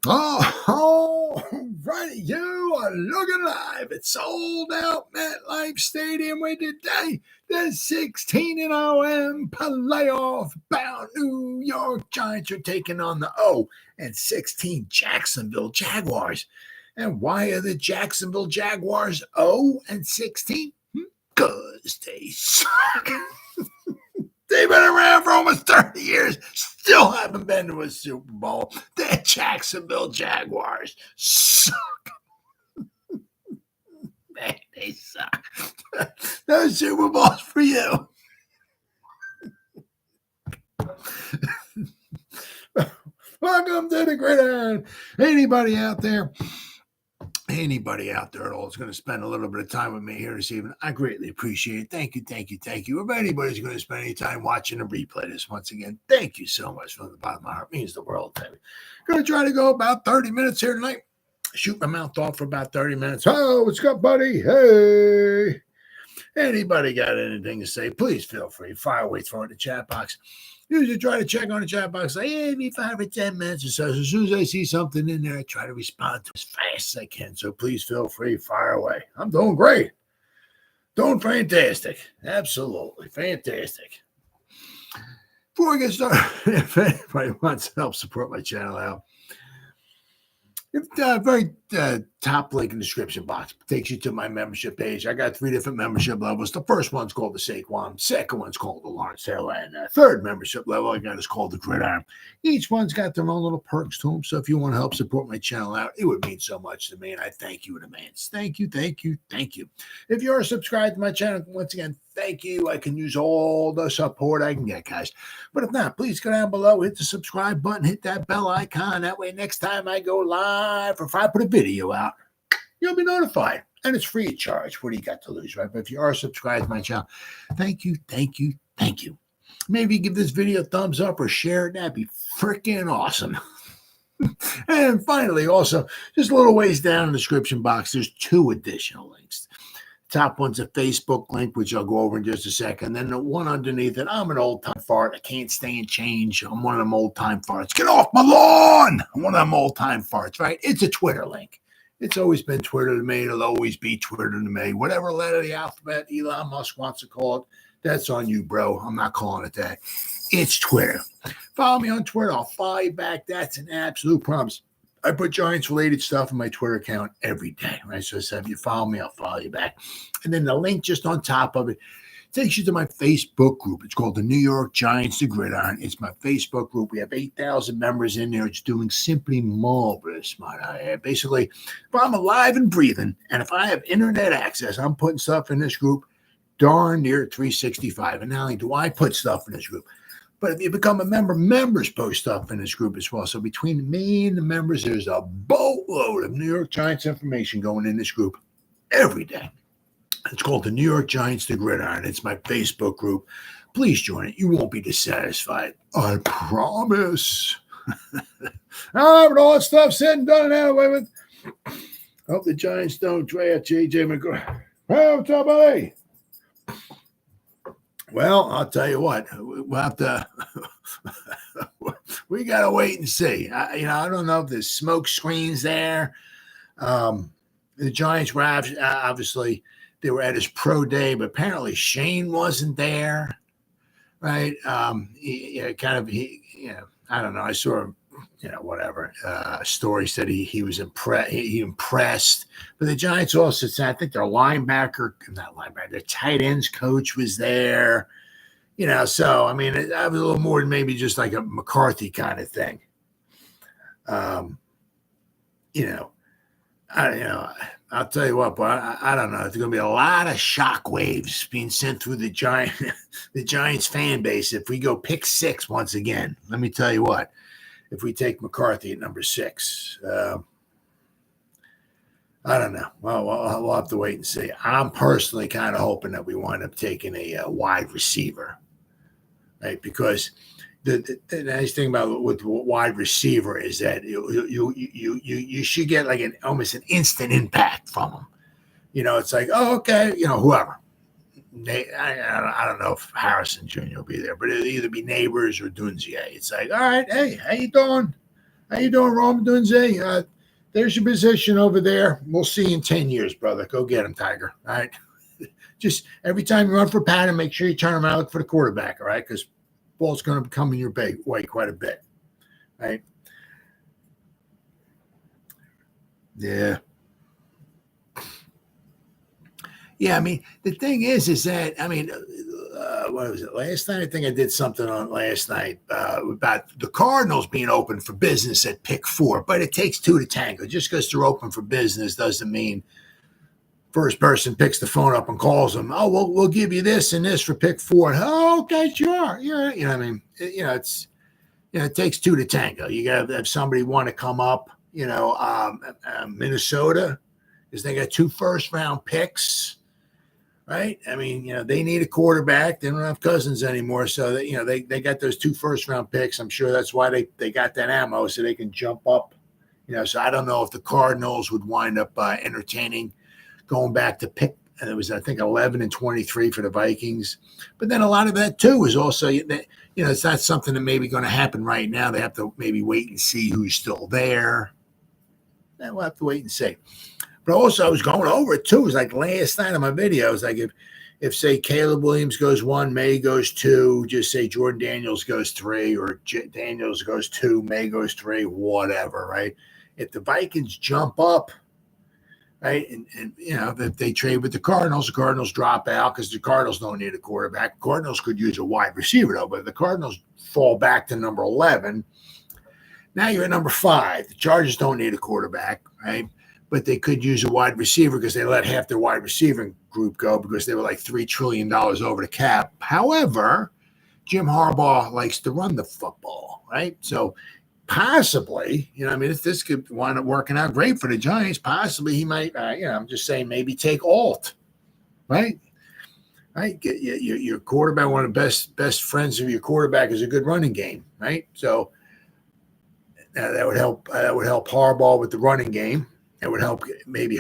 Oh, right, you are looking live. It's sold out MetLife Stadium where today the 16-0 playoff bound New York Giants are taking on the 0-16 Jacksonville Jaguars. And why are the Jacksonville Jaguars 0-16? Because they suck. They've been around for almost 30 years, still haven't been to a Super Bowl. The Jacksonville Jaguars suck. Man, they suck. No Super Bowls for you. Welcome to the Gridiron. Anybody out there at all is going to spend a little bit of time with me here this evening, I greatly appreciate it. Thank you. If anybody's going to spend any time watching a replay this, once again, thank you so much from the bottom of my heart. It means the world to me. Going to try to go about 30 minutes here tonight. Shoot my mouth off for about 30 minutes. Oh, what's up, buddy? Hey. Anybody got anything to say, please feel free. Fire away, throw it in the chat box. Usually try to check on the chat box, like, hey, maybe 5 or 10 minutes or so. As soon as I see something in there, I try to respond to as fast as I can. So please feel free, fire away. I'm doing great. Doing fantastic. Absolutely fantastic. Before I get started, if anybody wants to help support my channel out, very top link in the description box takes you to my membership page. I got 3 different membership levels. The first one's called the Saquon. Second one's called the Lawrence Taylor. And the third membership level I got is called the Gridiron. Each one's got their own little perks to them. So if you want to help support my channel out, it would mean so much to me. And I thank you in advance. Thank you. If you are subscribed to my channel, once again, thank you. I can use all the support I can get, guys. But if not, please go down below, hit the subscribe button, hit that bell icon. That way, next time I go live or if I put a video out, you'll be notified. And it's free of charge. What do you got to lose, right? But if you are subscribed to my channel, thank you. Maybe give this video a thumbs up or share it. That'd be freaking awesome. And finally, also, just a little ways down in the description box, there's 2 additional links. Top one's a Facebook link, which I'll go over in just a second. Then the one underneath it, I'm an old-time fart. I can't stand change. I'm one of them old-time farts. Get off my lawn! I'm one of them old-time farts, right? It's a Twitter link. It's always been Twitter to me. It'll always be Twitter to me. Whatever letter of the alphabet Elon Musk wants to call it, that's on you, bro. I'm not calling it that. It's Twitter. Follow me on Twitter. I'll follow you back. That's an absolute promise. I put Giants-related stuff in my Twitter account every day, right? So I said, if you follow me, I'll follow you back. And then the link just on top of it takes you to my Facebook group. It's called the New York Giants, the Gridiron. It's my Facebook group. We have 8,000 members in there. It's doing simply marvelous, might I add. Basically, if I'm alive and breathing, and if I have internet access, I'm putting stuff in this group darn near 365. And not only do I put stuff in this group, but if you become a member, members post stuff in this group as well. So between me and the members, there's a boatload of New York Giants information going in this group every day. It's called the New York Giants, the Gridiron. It's my Facebook group. Please join it. You won't be dissatisfied. I promise. All right, with all that stuff said and done and out of the way with, hope the Giants don't draft J.J. McGraw. Hey, what's up, buddy? Well, I'll tell you what, we'll have to, we got to wait and see. I don't know if there's smoke screens there. The Giants were obviously, they were at his pro day, but apparently Shane wasn't there, right? I don't know. I saw him, whatever. A story said he was impressed. He impressed. But the Giants also said, I think their their tight ends coach was there. So I mean, I was a little more than maybe just like a McCarthy kind of thing. I'll tell you what, but I don't know. There's going to be a lot of shockwaves being sent through the Giants fan base if we go pick 6 once again. Let me tell you what. If we take McCarthy at number 6, I don't know. Well, we'll have to wait and see. I'm personally kind of hoping that we wind up taking a wide receiver, right? Because the nice thing about with wide receiver is that you should get like almost an instant impact from him. It's like, oh, okay, whoever. I don't know if Harrison Jr. will be there, but it'll either be Neighbors or Dunzier. It's like, all right, hey, how you doing? How you doing, Rome Dunze? There's your position over there. We'll see you in 10 years, brother. Go get him, Tiger. All right. Just every time you run for pattern, make sure you turn around and look for the quarterback, all right? Because ball's going to come in your way quite a bit, right? Yeah. Yeah, I mean, the thing is that, I mean, what was it? Last night, I think I did something on last night about the Cardinals being open for business at pick 4, but it takes 2 to tango. Just because they're open for business doesn't mean first person picks the phone up and calls them. Oh, we'll give you this and this for pick 4. Oh, okay, sure. Yeah, you know what I mean? It takes 2 to tango. You got to have somebody want to come up, Minnesota, because they got 2 first-round picks. Right? I mean, they need a quarterback. They don't have Cousins anymore. So, they got those 2 first-round picks. I'm sure that's why they got that ammo so they can jump up. So I don't know if the Cardinals would wind up entertaining going back to pick. And it was, I think, 11 and 23 for the Vikings. But then a lot of that, too, is also, it's not something that maybe going to happen right now. They have to maybe wait and see who's still there. Then we'll have to wait and see. But also, I was going over it, too. It was like last night on my videos, like if say, Caleb Williams goes 1, May goes 2, just say Jordan Daniels goes 3, or Daniels goes 2, May goes 3, whatever, right? If the Vikings jump up, right, and if they trade with the Cardinals drop out because the Cardinals don't need a quarterback. Cardinals could use a wide receiver, though, but if the Cardinals fall back to number 11, now you're at number 5. The Chargers don't need a quarterback, right? But they could use a wide receiver because they let half their wide receiving group go because they were like $3 trillion over the cap. However, Jim Harbaugh likes to run the football, right? So possibly, if this could wind up working out great for the Giants, possibly he might, I'm just saying maybe take Alt, right? Right? Get your quarterback, one of the best friends of your quarterback is a good running game, right? So that would help Harbaugh with the running game. It would help maybe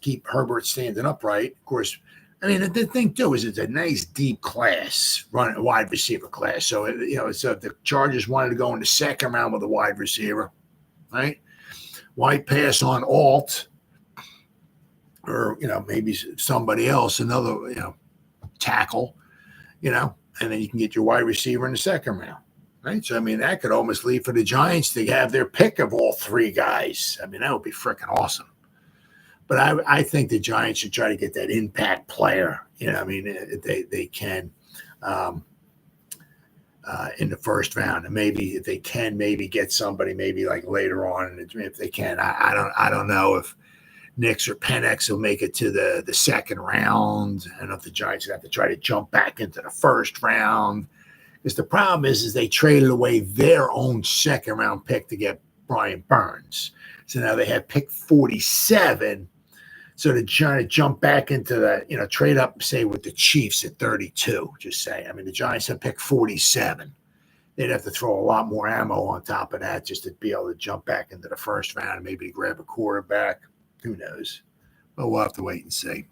keep Herbert standing upright. Of course, I mean, the thing, too, is it's a nice deep class, wide receiver class. So, so if the Chargers wanted to go in the second round with a wide receiver, right, why pass on Alt or, maybe somebody else, another, tackle, and then you can get your wide receiver in the second round. Right. So, I mean, that could almost lead for the Giants to have their pick of all 3 guys. I mean, that would be freaking awesome. But I think the Giants should try to get that impact player. They can in the first round. And maybe if they can, maybe get somebody maybe like later on. If they can, I don't know if Knicks or Penix will make it to the second round. And if the Giants have to try to jump back into the first round. Because the problem is they traded away their own second round pick to get Brian Burns. So now they have pick 47. So they're trying to jump back into the, trade up, say, with the Chiefs at 32, just say. I mean, the Giants have pick 47. They'd have to throw a lot more ammo on top of that just to be able to jump back into the first round and maybe grab a quarterback. Who knows? But we'll have to wait and see.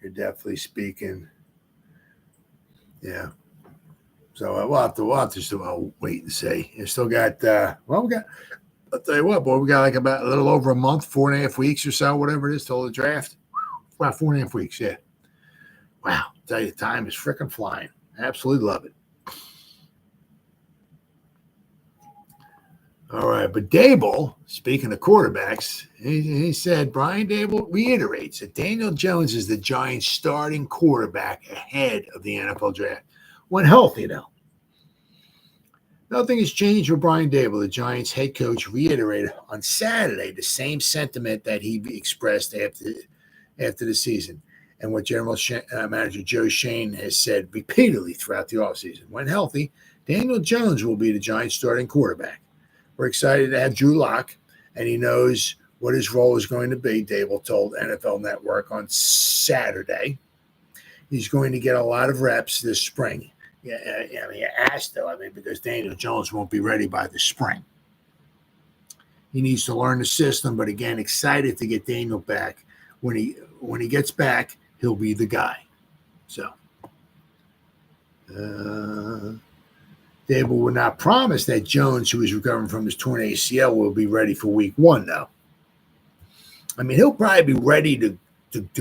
You're definitely speaking. Yeah. So we'll have to just wait and see. You still got, I'll tell you what, boy, we got like about a little over a month, 4.5 weeks or so, whatever it is, till the draft. About 4.5 weeks, yeah. Wow. I'll tell you, time is freaking flying. Absolutely love it. All right, but Daboll, speaking of quarterbacks, he said Brian Daboll reiterates that Daniel Jones is the Giants' starting quarterback ahead of the NFL draft. When healthy, though. Nothing has changed for Brian Daboll. The Giants head coach reiterated on Saturday the same sentiment that he expressed after the season and what General Manager Joe Schoen has said repeatedly throughout the offseason. When healthy, Daniel Jones will be the Giants' starting quarterback. We're excited to have Drew Lock, and he knows what his role is going to be, Daboll told NFL Network on Saturday. He's going to get a lot of reps this spring. Yeah, I mean, asked though. I mean, because Daniel Jones won't be ready by the spring. He needs to learn the system, but again, excited to get Daniel back. When he gets back, he'll be the guy. So, Daboll would not promise that Jones, who is recovering from his torn ACL, will be ready for week 1, though. I mean, he'll probably be ready to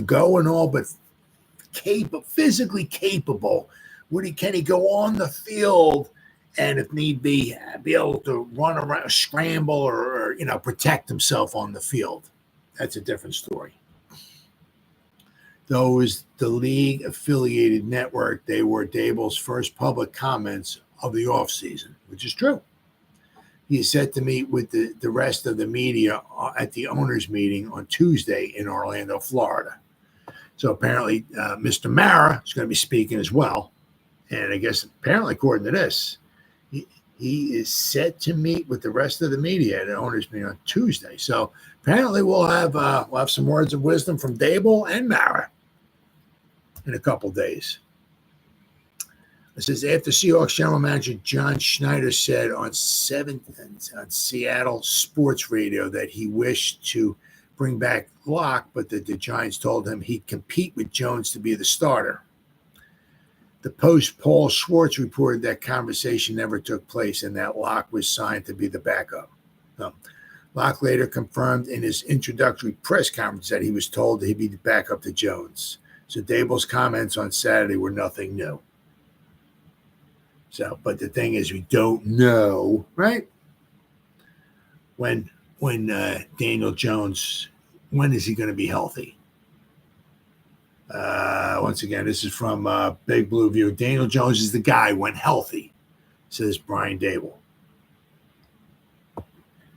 go and all, but physically capable. Can he go on the field and, if need be able to run around, scramble, or protect himself on the field? That's a different story. Those, the league-affiliated network, they were Daboll's first public comments of the offseason, which is true. He is set to meet with the rest of the media at the owners' meeting on Tuesday in Orlando, Florida. So apparently Mr. Mara is going to be speaking as well. And I guess apparently, according to this, he is set to meet with the rest of the media at the owners' meeting on Tuesday. So apparently we'll have some words of wisdom from Daboll and Mara in a couple days. It says, after Seahawks general manager John Schneider said on Seattle sports radio that he wished to bring back Locke, but that the Giants told him he'd compete with Jones to be the starter. The Post Paul Schwartz reported that conversation never took place and that Locke was signed to be the backup. Locke later confirmed in his introductory press conference that he was told that he'd be the backup to Jones. So Daboll's comments on Saturday were nothing new. So, but the thing is, we don't know, right? When Daniel Jones, when is he going to be healthy? Once again, this is from Big Blue View. Daniel Jones is the guy when healthy, says Brian Daboll.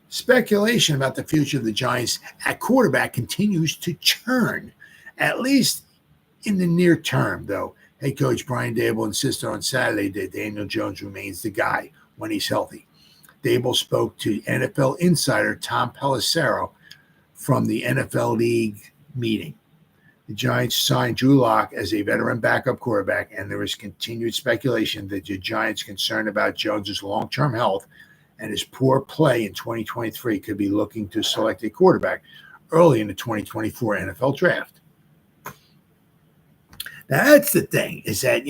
Speculation about the future of the Giants at quarterback continues to churn, at least in the near term, though. Head coach Brian Daboll insisted on Saturday that Daniel Jones remains the guy when he's healthy. Daboll spoke to NFL insider Tom Pelissero from the NFL League meeting. The Giants signed Drew Lock as a veteran backup quarterback, and there is continued speculation that the Giants, concerned about Jones's long-term health and his poor play in 2023, could be looking to select a quarterback early in the 2024 NFL draft. Now, that's the thing, is that,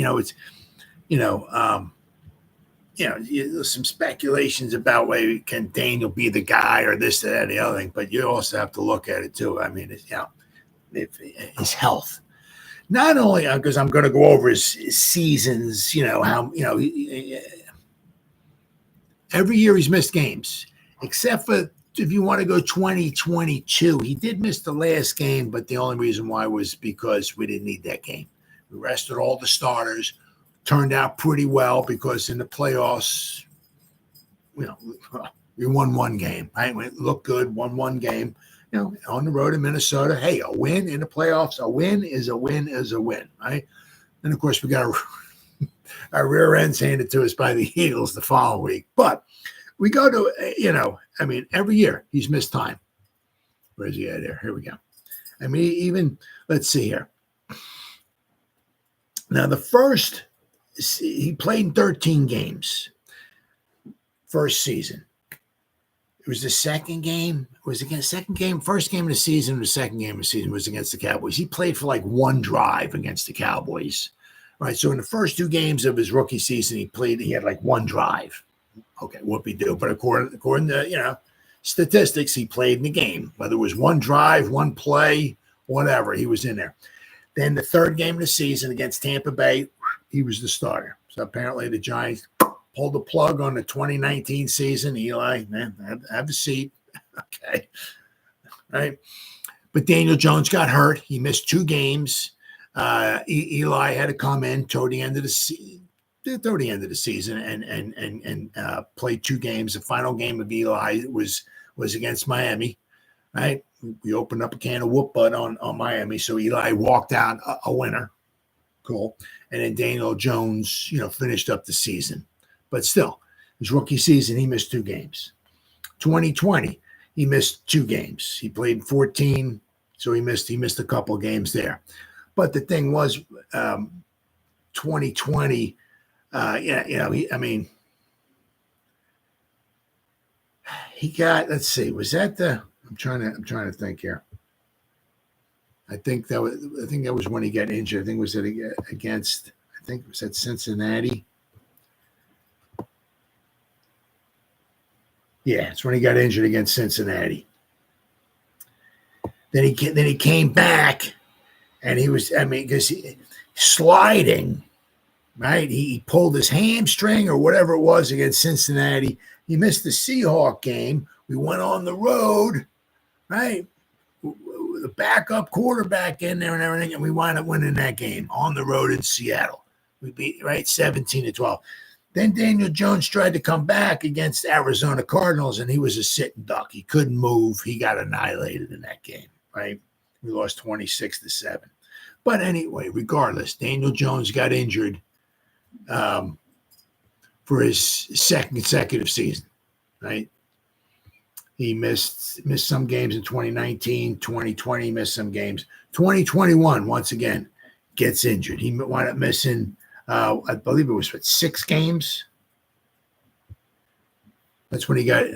there's some speculations about whether can Daniel be the guy or this, that, the other thing, but you also have to look at it too. I mean, if his health. Not only because I'm going to go over his seasons, every year he's missed games, except for if you want to go 2022. He did miss the last game, but the only reason why was because we didn't need that game. We rested all the starters, turned out pretty well because in the playoffs, we won one game, right? We looked good, won one game, on the road in Minnesota. Hey, a win in the playoffs, a win is a win is a win, right? And of course, we got our rear ends handed to us by the Eagles the following week. But we go to, every year he's missed time. Where's he at there? Here we go. I mean, even, let's see here. Now, he played in 13 games first season. It was the second game. First game of the season, the second game of the season was against the Cowboys. He played for like one drive against the Cowboys. Right. So in the first two games of his rookie season, he had like one drive. Okay, whoopie-doo. But according to, statistics, he played in the game. Whether it was one drive, one play, whatever, he was in there. Then the third game of the season against Tampa Bay, he was the starter. So apparently the Giants pulled the plug on the 2019 season. Eli, man, have a seat. Okay. Right. But Daniel Jones got hurt. He missed 2 games. Eli had to come in toward the end of the season and play 2 games. The final game of Eli was against Miami. Right. We opened up a can of whoop butt on Miami. So Eli walked out a winner. Cool. And then Daniel Jones, finished up the season. But still, his rookie season, he missed 2 games. 2020, he missed 2 games. He played 14, so he missed a couple games there. But the thing was, 2020, he got. Let's see, was that the? I'm trying to think here. I think that was when he got injured. I think it was against. I think it was at Cincinnati. Yeah, it's when he got injured against Cincinnati. Then he came back, and he was, because sliding, right? He pulled his hamstring or whatever it was against Cincinnati. He missed the Seahawk game. We went on the road, right? The backup quarterback in there and everything, and we wound up winning that game on the road in Seattle. We beat, right, 17-12. Then Daniel Jones tried to come back against Arizona Cardinals, and he was a sitting duck. He couldn't move. He got annihilated in that game, right? We lost 26-7. But anyway, regardless, Daniel Jones got injured for his second consecutive season, right? He missed some games in 2019, 2020, missed some games. 2021, once again, gets injured. He wound up missing, I believe it was 6 games. That's when he got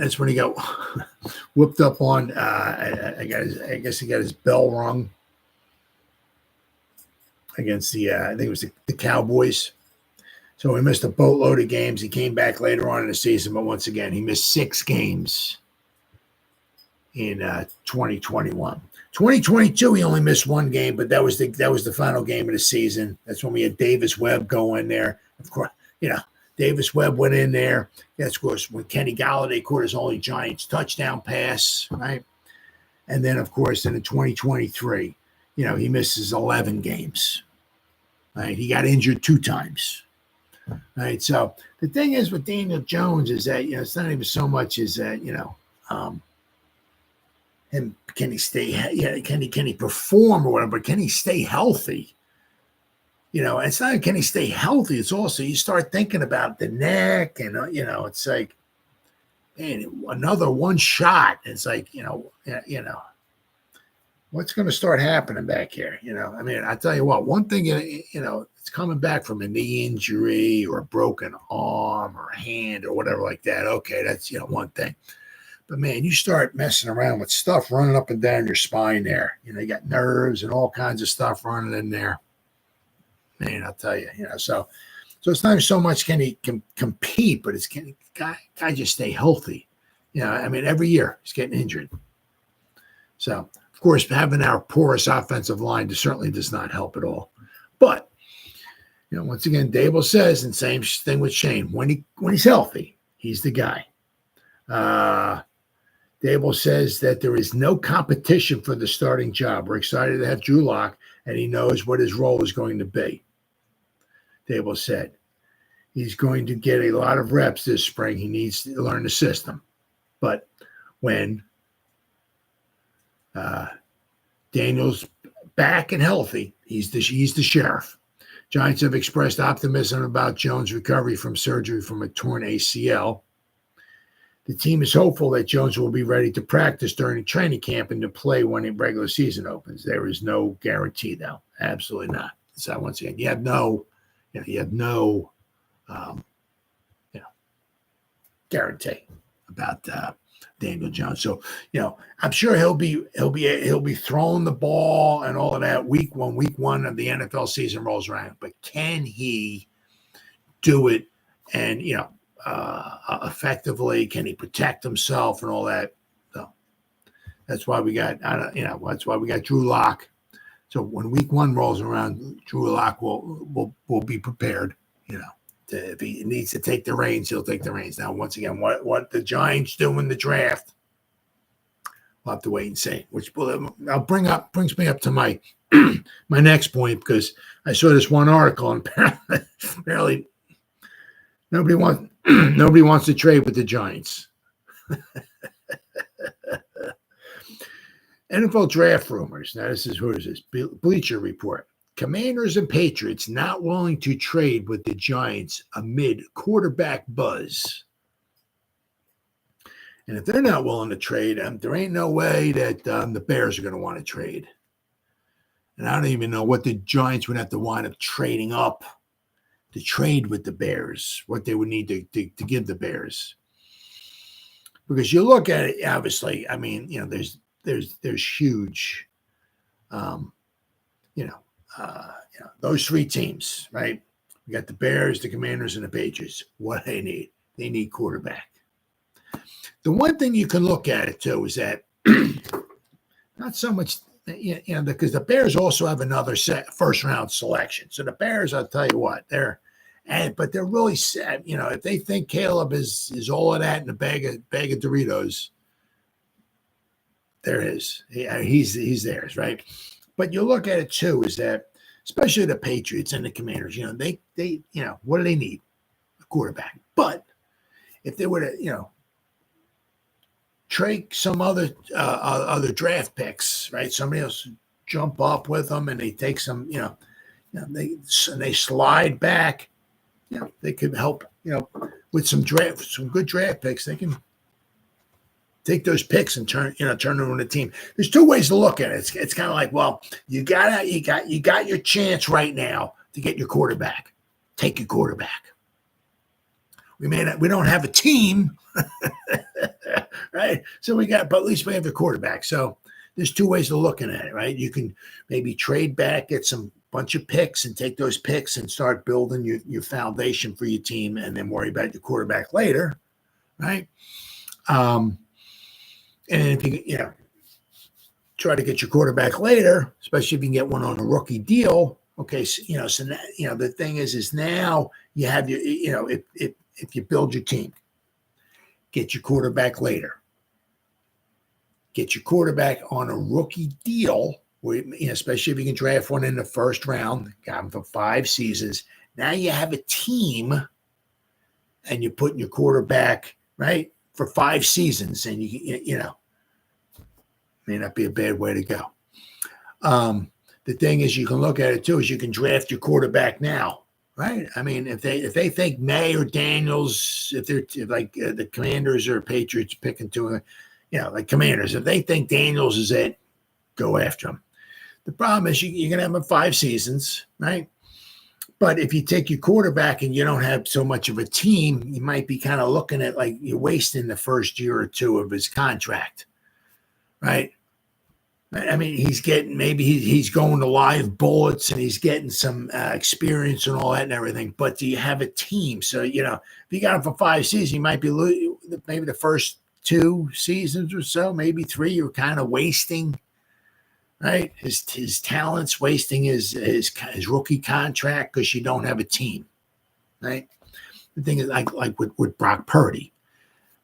whipped up on. I guess he got his bell rung against I think it was the Cowboys. So he missed a boatload of games. He came back later on in the season, but once again, he missed 6 games in 2021. 2022, he only missed 1 game, but that was the final game of the season. That's when we had Davis Webb go in there. Of course, Davis Webb went in there. That's, of course, when Kenny Golladay caught his only Giants touchdown pass, right? And then, of course, in 2023, he misses 11 games, right? He got injured 2 times, right? So the thing is with Daniel Jones is that, it's not even so much as that, him, can he stay, can he perform or whatever, but can he stay healthy? It's not can he stay healthy, it's also you start thinking about the neck and, it's like, man, another one shot. It's like, what's going to start happening back here? I tell you what, one thing, it's coming back from a knee injury or a broken arm or hand or whatever like that. Okay, that's, one thing. But, man, you start messing around with stuff running up and down your spine there. You got nerves and all kinds of stuff running in there. Man, I'll tell you, so it's not so much can he compete, but it's can guy just stay healthy. Every year he's getting injured. So, of course, having our porous offensive line certainly does not help at all. But, once again, Daboll says, and same thing with Shane, when he's healthy, he's the guy. Daboll says that there is no competition for the starting job. We're excited to have Drew Lock, and he knows what his role is going to be. Daboll said he's going to get a lot of reps this spring. He needs to learn the system. But when Daniel's back and healthy, he's the sheriff. Giants have expressed optimism about Jones' recovery from surgery from a torn ACL. The team is hopeful that Jones will be ready to practice during training camp and to play when the regular season opens. There is no guarantee, though. Absolutely not. So once again, you have no guarantee about Daniel Jones. So I'm sure he'll be throwing the ball and all of that week one of the NFL season rolls around. But can he do it and effectively? Can he protect himself and all that? So that's why we got that's why we got Drew Lock. So when week 1 rolls around, Drew Lock will be prepared. If he needs to take the reins, he'll take the reins. Now, once again, what the Giants do in the draft, we'll have to wait and see. Which brings me up to my my next point, because I saw this one article and apparently nobody wants to trade with the Giants. NFL draft rumors. Now, who is this? Bleacher Report. Commanders and Patriots not willing to trade with the Giants amid quarterback buzz. And if they're not willing to trade, there ain't no way that the Bears are going to want to trade. And I don't even know what the Giants would have to wind up trading up to trade with the Bears, what they would need to give the Bears. Because you look at it, obviously, there's huge, those 3 teams, right? We got the Bears, the Commanders, and the Patriots. What they need quarterback. The one thing you can look at it too is that not so much, because the Bears also have another first round selection. So the Bears, I'll tell you what, but they're really sad. If they think Caleb is all of that in a bag of Doritos, there is. He's theirs, right? But you look at it too, is that especially the Patriots and the Commanders, they what do they need? A quarterback. But if they were to, trade some other draft picks, right? Somebody else jump up with them, and they take some, they slide back. They could help, with some good draft picks. They can take those picks and turn them into a team. There's two ways to look at it. It's kind of like, well, you got your chance right now to get your quarterback. Take your quarterback. We don't have a team, right? So but at least we have the quarterback. So there's two ways of looking at it, right? You can maybe trade back, get some bunch of picks, and take those picks and start building your foundation for your team, and then worry about your quarterback later, right? And if you try to get your quarterback later, especially if you can get one on a rookie deal, okay? So, so now, the thing is now you have your, if you build your team, get your quarterback later. Get your quarterback on a rookie deal, where, especially if you can draft one in the first round, got him for 5 seasons. Now you have a team, and you're putting your quarterback, right, for 5 seasons, and may not be a bad way to go. The thing is, you can look at it too, is you can draft your quarterback now. Right. I mean, if they think May or Daniels, if the Commanders or Patriots picking two, like Commanders, if they think Daniels is it, go after him. The problem is you're going to have him 5 seasons, right? But if you take your quarterback and you don't have so much of a team, you might be kind of looking at like you're wasting the first year or two of his contract, right? I mean, he's going to live bullets, and he's getting some experience and all that and everything. But do you have a team? So, if you got him for 5 seasons, you might be maybe the first 2 seasons or so, maybe 3, you're kind of wasting, right? His talents, wasting his rookie contract because you don't have a team, right? The thing is, like with Brock Purdy,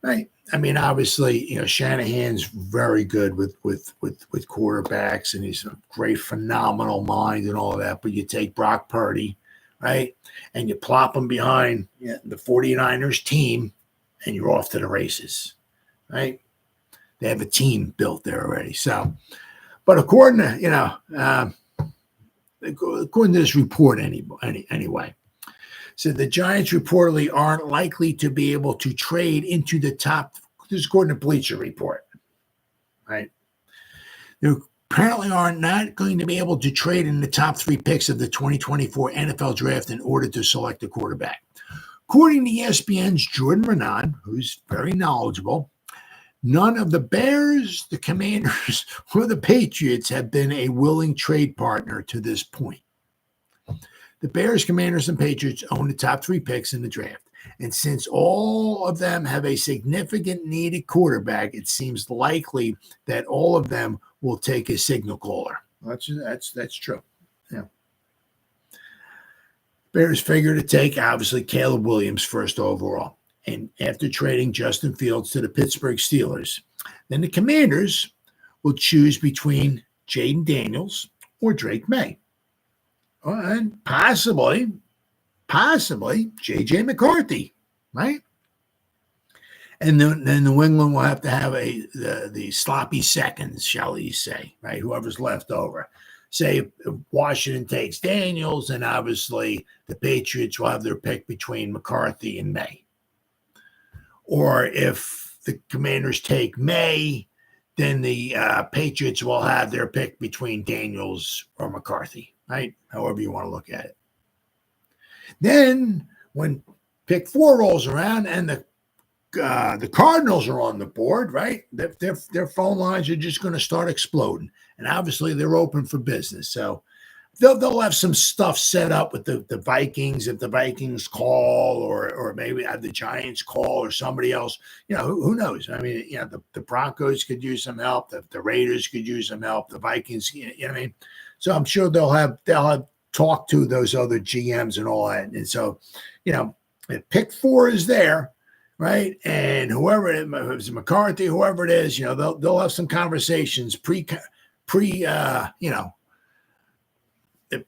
right? I mean, obviously, Shanahan's very good with quarterbacks, and he's a great, phenomenal mind and all of that. But you take Brock Purdy, right, and you plop him behind the 49ers team, and you're off to the races, right? They have a team built there already. So, but according to this report, anyway. So the Giants reportedly aren't likely to be able to trade into the top. This is according to Bleacher Report, right? They apparently are not going to be able to trade in the top 3 picks of the 2024 NFL Draft in order to select a quarterback. According to ESPN's Jordan Renan, who's very knowledgeable, none of the Bears, the Commanders, or the Patriots have been a willing trade partner to this point. The Bears, Commanders, and Patriots own the top 3 picks in the draft. And since all of them have a significant needed quarterback, it seems likely that all of them will take a signal caller. That's true. Yeah. Bears figure to take, obviously, Caleb Williams first overall. And after trading Justin Fields to the Pittsburgh Steelers, then the Commanders will choose between Jaden Daniels or Drake May. And possibly J.J. McCarthy, right? And then New England will have to have the sloppy seconds, shall we say, right? Whoever's left over. Say if Washington takes Daniels, and obviously the Patriots will have their pick between McCarthy and May. Or if the Commanders take May, then the Patriots will have their pick between Daniels or McCarthy. Right? However you want to look at it. Then when pick 4 rolls around and the Cardinals are on the board, right? Their phone lines are just going to start exploding. And obviously they're open for business. So they'll have some stuff set up with the Vikings if the Vikings call, or maybe have the Giants call or somebody else. Who knows? I mean, the Broncos could use some help. The Raiders could use some help. The Vikings, what I mean. So I'm sure they'll have talked to those other GMs and all that. And so, pick 4 is there, right? And whoever it is, McCarthy, whoever it is, they'll have some conversations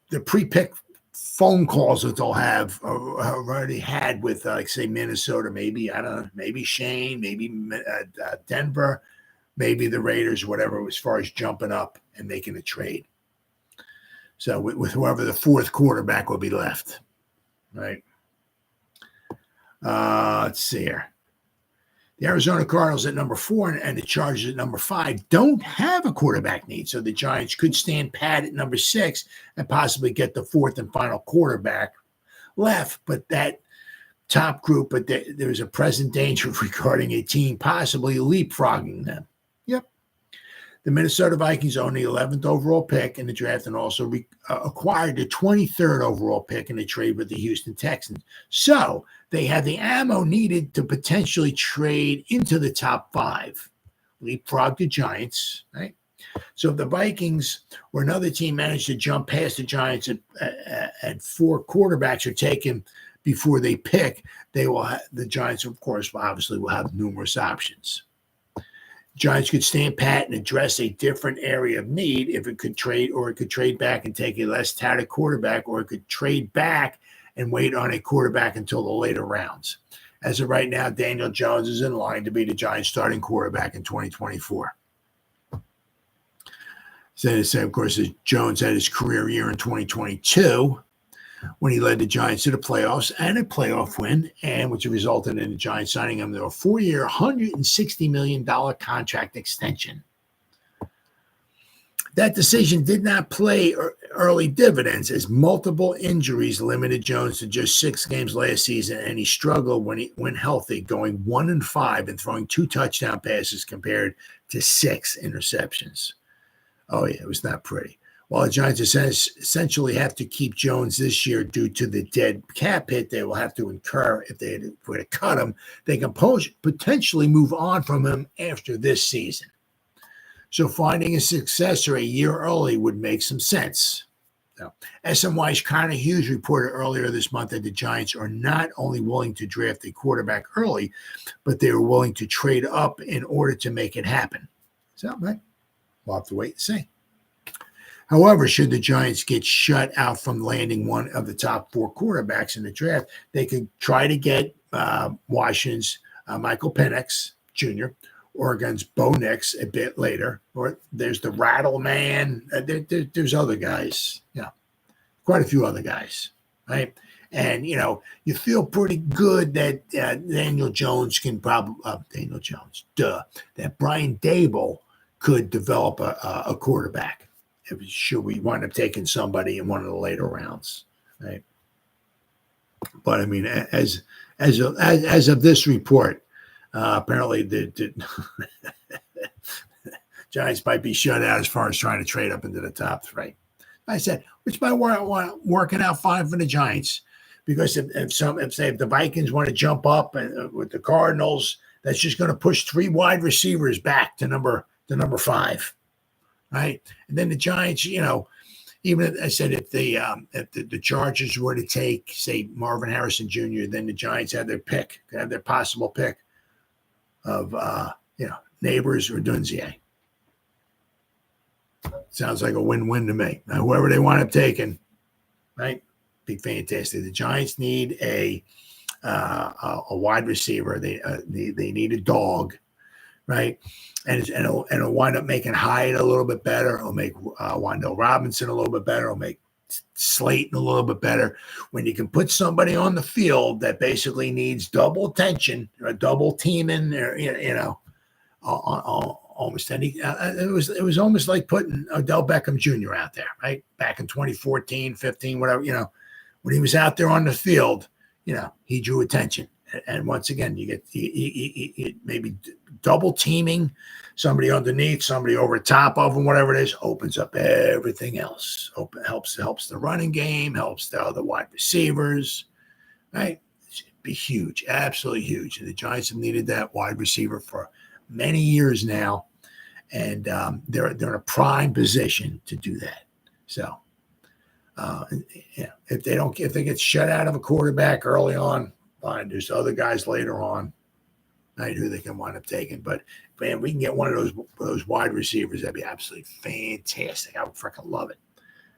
the pre-pick phone calls that they'll have already had with, say, Minnesota, maybe, I don't know, maybe Shane, maybe Denver, maybe the Raiders, whatever, as far as jumping up and making a trade. So with whoever the 4th quarterback will be left, right? Let's see here. The Arizona Cardinals at number 4 and the Chargers at number 5 don't have a quarterback need. So the Giants could stand pat at number 6 and possibly get the 4th and final quarterback left. But that top group, there's a present danger regarding a team possibly leapfrogging them. Yep. The Minnesota Vikings own the 11th overall pick in the draft and also acquired the 23rd overall pick in the trade with the Houston Texans. So they have the ammo needed to potentially trade into the top 5. Leapfrog the Giants, right? So if the Vikings or another team manage to jump past the Giants at 4 quarterbacks are taken before they pick, the Giants, of course, will have numerous options. Giants could stand pat and address a different area of need if it could trade, or it could trade back and take a less touted quarterback, or it could trade back and wait on a quarterback until the later rounds. As of right now, Daniel Jones is in line to be the Giants' starting quarterback in 2024. So, of course, Jones had his career year in 2022 when he led the Giants to the playoffs and a playoff win, and which resulted in the Giants signing him to a 4-year, $160 million contract extension. That decision did not play early dividends, as multiple injuries limited Jones to just 6 games last season, and he struggled when healthy, going 1-5 and throwing 2 touchdown passes compared to 6 interceptions. Oh, yeah, it was not pretty. While the Giants essentially have to keep Jones this year due to the dead cap hit they will have to incur if they were to cut him, they can potentially move on from him after this season. So finding a successor a year early would make some sense. Now, SMY's Connor Hughes reported earlier this month that the Giants are not only willing to draft a quarterback early, but they are willing to trade up in order to make it happen. So, right, we'll have to wait and see. However, should the Giants get shut out from landing one of the top 4 quarterbacks in the draft, they could try to get Washington's Michael Penix Jr., Oregon's Bo Nix a bit later, or there's the Rattle Man. There's other guys, quite a few other guys, right? And, you feel pretty good that Daniel Jones can probably, that Brian Daboll could develop a quarterback. Should we wind up taking somebody in one of the later rounds, right? But I mean, as of this report, apparently the Giants might be shut out as far as trying to trade up into the top 3. I said, which might working out fine for the Giants, because if the Vikings want to jump up with the Cardinals, that's just going to push 3 wide receivers back to number 5. Right, and then the Giants, even if I said if the Chargers were to take, say, Marvin Harrison Jr., then the Giants have their possible pick of Neighbors or Dunzier. Sounds like a win-win to me. Now, whoever they wind up taking, right, be fantastic. The Giants need a wide receiver. They need a dog. Right, and it'll wind up making Hyde a little bit better. It'll make Wan'Dale Robinson a little bit better. It'll make Slayton a little bit better. When you can put somebody on the field that basically needs double attention or double teaming, or almost any. It was almost like putting Odell Beckham Jr. out there, right, back in 2014, 15, whatever. When he was out there on the field, he drew attention. And once again, you get maybe double teaming somebody underneath, somebody over top of them, whatever it is, opens up everything else. Helps the running game, helps the other wide receivers, right? It'd be huge, absolutely huge. And the Giants have needed that wide receiver for many years now, and they're in a prime position to do that. So, if they get shut out of a quarterback early on, fine. There's other guys later on, right, who they can wind up taking. But man, we can get one of those wide receivers. That'd be absolutely fantastic. I would freaking love it.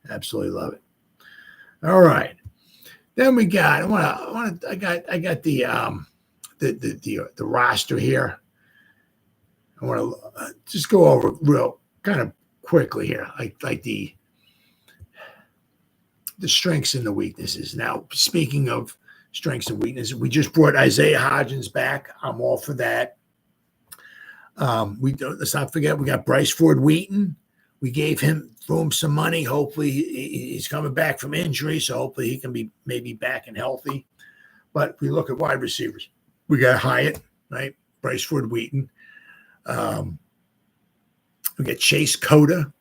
Absolutely love it. All right. Then we got. I got the roster here. I want to just go over real kind of quickly here, like the strengths and the weaknesses. Now, speaking of strengths and weaknesses, we just brought Isaiah Hodgins back. I'm all for that. Let's not forget we got Bryce Ford Wheaton. We threw him some money. Hopefully he's coming back from injury, so hopefully he can be maybe back and healthy. But if we look at wide receivers, we got Hyatt, right? Bryce Ford Wheaton. We got Chase Cota,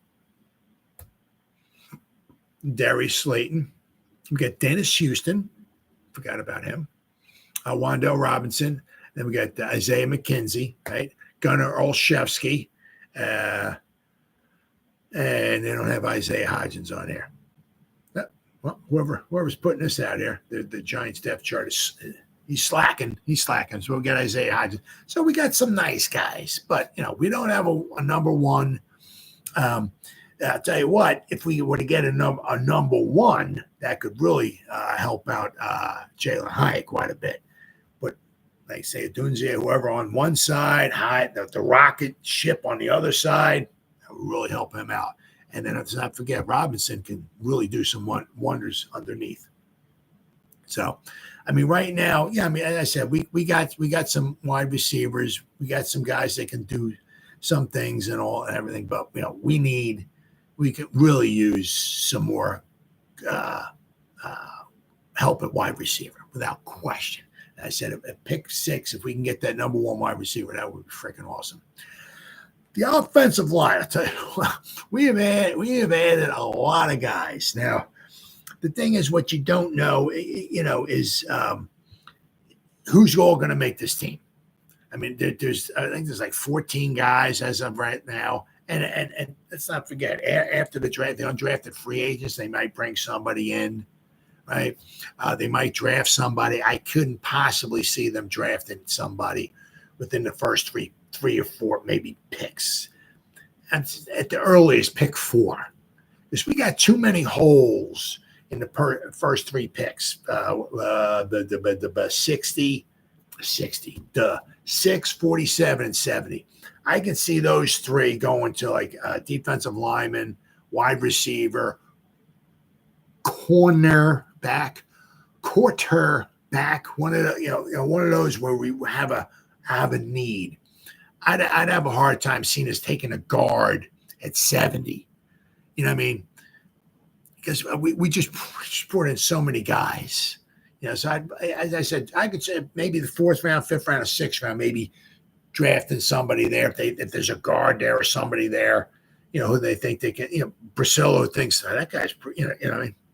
Darius Slayton. We got Dennis Houston. Forgot about him. Wan'Dale Robinson. Then we got Isaiah McKenzie, right? Gunnar Olszewski. And they don't have Isaiah Hodgins on here. Well, whoever's putting this out here, the Giants depth chart he's slacking. So we'll get Isaiah Hodgins. So we got some nice guys, but we don't have a number one. I'll tell you what, if we were to get a number one, that could really help out Jalen Hyatt quite a bit. But like say Dunze, whoever on one side, Hyatt, the rocket ship on the other side, that would really help him out. And then let's not forget, Robinson can really do some wonders underneath. So, I mean, right now, as I said, we got some wide receivers, we got some guys that can do some things and everything, but we could really use some more help at wide receiver without question. And I said at pick 6, if we can get that number one wide receiver, that would be freaking awesome. The offensive line, I tell you, we have added a lot of guys. Now, the thing is, what you don't know, is who's all going to make this team. I mean, I think there's like 14 guys as of right now. And let's not forget, after the draft, the undrafted free agents, they might bring somebody in, right? They might draft somebody. I couldn't possibly see them drafting somebody within the first three or four, maybe picks. At the earliest, pick 4. Because we got too many holes in the first 3 picks. The 60, the 6, 47, and 70. I can see those 3 going to like defensive lineman, wide receiver, quarterback. One of those where we have a need. I'd have a hard time seeing us taking a guard at 70. You know what I mean? Because we just brought in so many guys. So as I said, I could say maybe the 4th round, 5th round, or 6th round, maybe drafting somebody there if there's a guard there or somebody there, who they think they can. Brasillo thinks that guy's,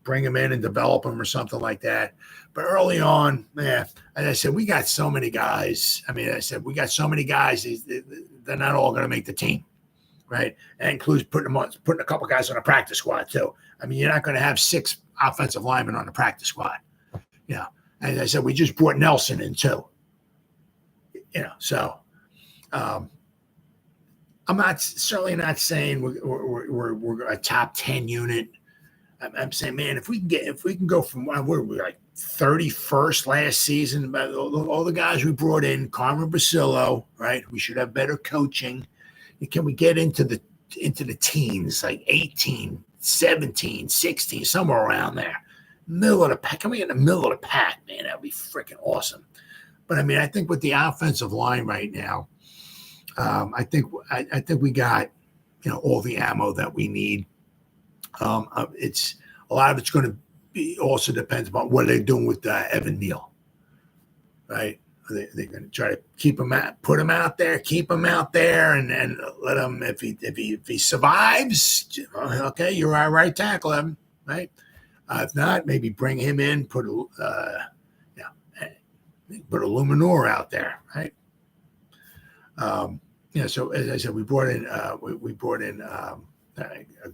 bring him in and develop him or something like that. But early on, as I said, we got so many guys. We got so many guys. They're not all going to make the team, right? That includes putting a couple guys on a practice squad too. I mean, you're not going to have 6 offensive linemen on the practice squad. As I said, we just brought Nelson in too. So I'm certainly not saying we're a top 10 unit. I'm saying, man, if we can go from what were we like 31st last season, all the guys we brought in, Carmen Brasillo, right? We should have better coaching. Can we get into the teens, like 18, 17, 16, somewhere around there? Middle of the pack. Can we get in the middle of the pack, man? That would be freaking awesome. But I think with the offensive line right now, I think we got all the ammo that we need. It's a lot of it's going to be also depends on what they're doing with Evan Neal, right? they're going to try to keep him out, put him out there, keep him out there, and let him if he survives. Okay, you're our right tackle him, right? If not, maybe bring him in, put a Luminor out there, right? So as I said, we brought in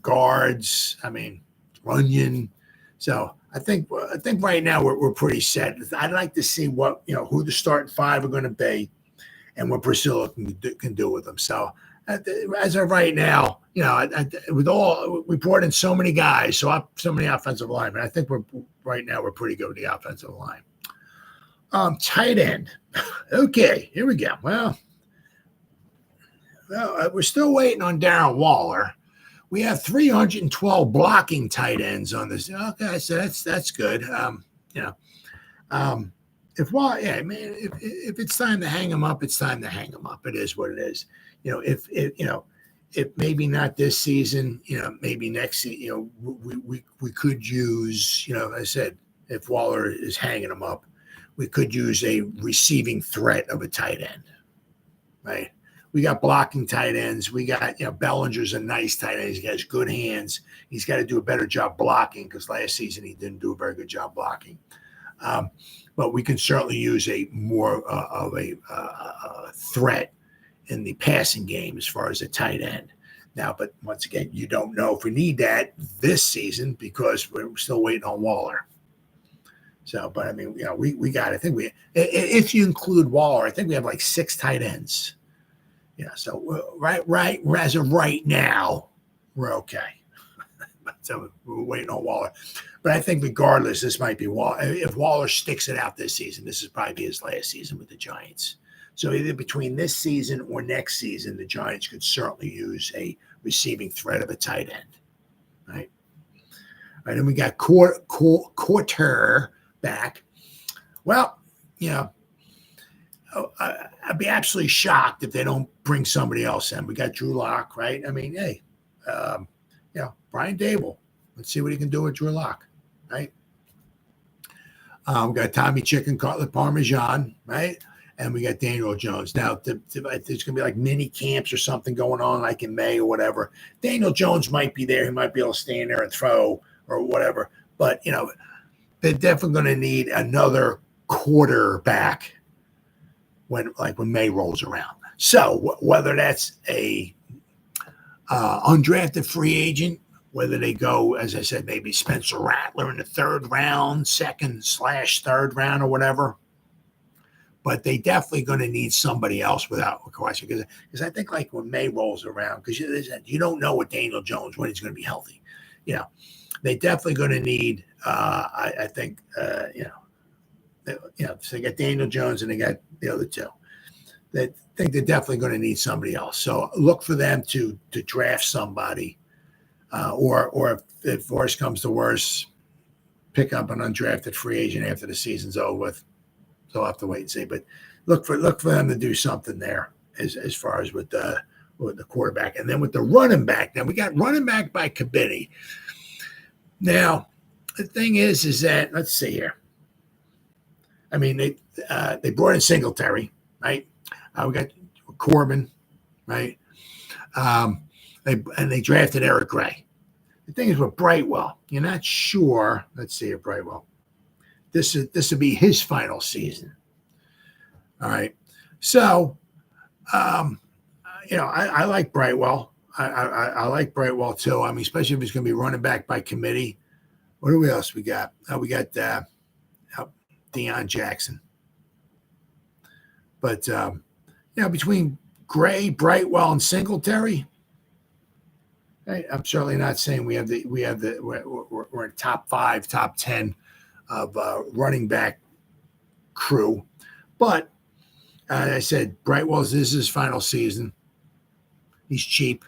guards. I mean, Runyon. So I think right now we're pretty set. I'd like to see what who the starting five are going to be, and what Priscilla can do with them. So as of right now, we brought in so many guys, so many offensive linemen. I think we're pretty good with the offensive line. Tight end. Okay, here we go. Well, we're still waiting on Darren Waller. We have 312 blocking tight ends on this. Okay, so that's good. If it's time to hang him up, it's time to hang him up. It is what it is. If maybe not this season, maybe next season, we could use, as I said, if Waller is hanging him up, we could use a receiving threat of a tight end, right? We got blocking tight ends. We got, Bellinger's a nice tight end. He has good hands. He's got to do a better job blocking because last season he didn't do a very good job blocking. But we can certainly use a more of a threat in the passing game as far as a tight end. Now, but once again, you don't know if we need that this season because we're still waiting on Waller. So, but I mean, we got, I think if you include Waller, I think we have like 6 tight ends. Yeah, so right as of right now, we're okay. So we're waiting on Waller. But I think regardless, this might be Waller. If Waller sticks it out this season, this is probably his last season with the Giants. So either between this season or next season, the Giants could certainly use a receiving threat of a tight end. Right? All right, and we got Carter back. Well, I'd be absolutely shocked if they don't bring somebody else in. We got Drew Lock, right? I mean, hey, Brian Daboll. Let's see what he can do with Drew Lock, right? We got Tommy Chicken Cutlet Parmesan, right? And we got Daniel Jones. Now, there's going to be like mini camps or something going on like in May or whatever. Daniel Jones might be there. He might be able to stand there and throw or whatever. But, they're definitely going to need another quarterback when May rolls around. So whether that's a undrafted free agent, whether they go, as I said, maybe Spencer Rattler in the 3rd round, 2nd/3rd round or whatever, but they definitely going to need somebody else without a question. Because I think when May rolls around, because you don't know what Daniel Jones, when he's going to be healthy. They definitely going to need, I think, so they got Daniel Jones and they got the other two. They think they're definitely going to need somebody else. So look for them to draft somebody, or if worse comes to worse, pick up an undrafted free agent after the season's over with. So I'll have to wait and see. But look for them to do something there as far as with the quarterback, and then with the running back. Now we got running back by committee. Now the thing is that let's see here. I mean, they brought in Singletary, right? We got Corbin, right? They drafted Eric Gray. The thing is with Brightwell, you're not sure. Let's see here, Brightwell. This will be his final season. All right. So, I like Brightwell. I like Brightwell too. I mean, especially if he's going to be running back by committee. What else we got? We got Deion Jackson. But between Gray, Brightwell, and Singletary, I'm certainly not saying we're in top 5, top 10 of running back crew. But as I said, Brightwell's this is his final season. He's cheap.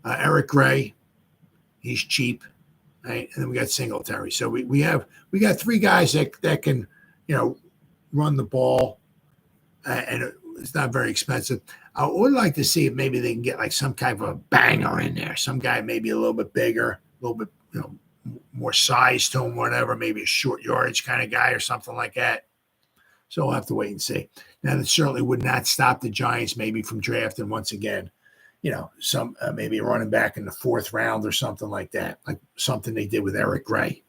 Eric Gray, he's cheap. Right? And then we got Singletary. So we got 3 guys that can run the ball, and it's not very expensive. I would like to see if maybe they can get like some kind of a banger in there. Some guy maybe a little bit bigger, a little bit more size to him, whatever. Maybe a short yardage kind of guy or something like that. So we'll have to wait and see. Now, that certainly would not stop the Giants maybe from drafting once again, some maybe a running back in the 4th round or something like that, like something they did with Eric Gray,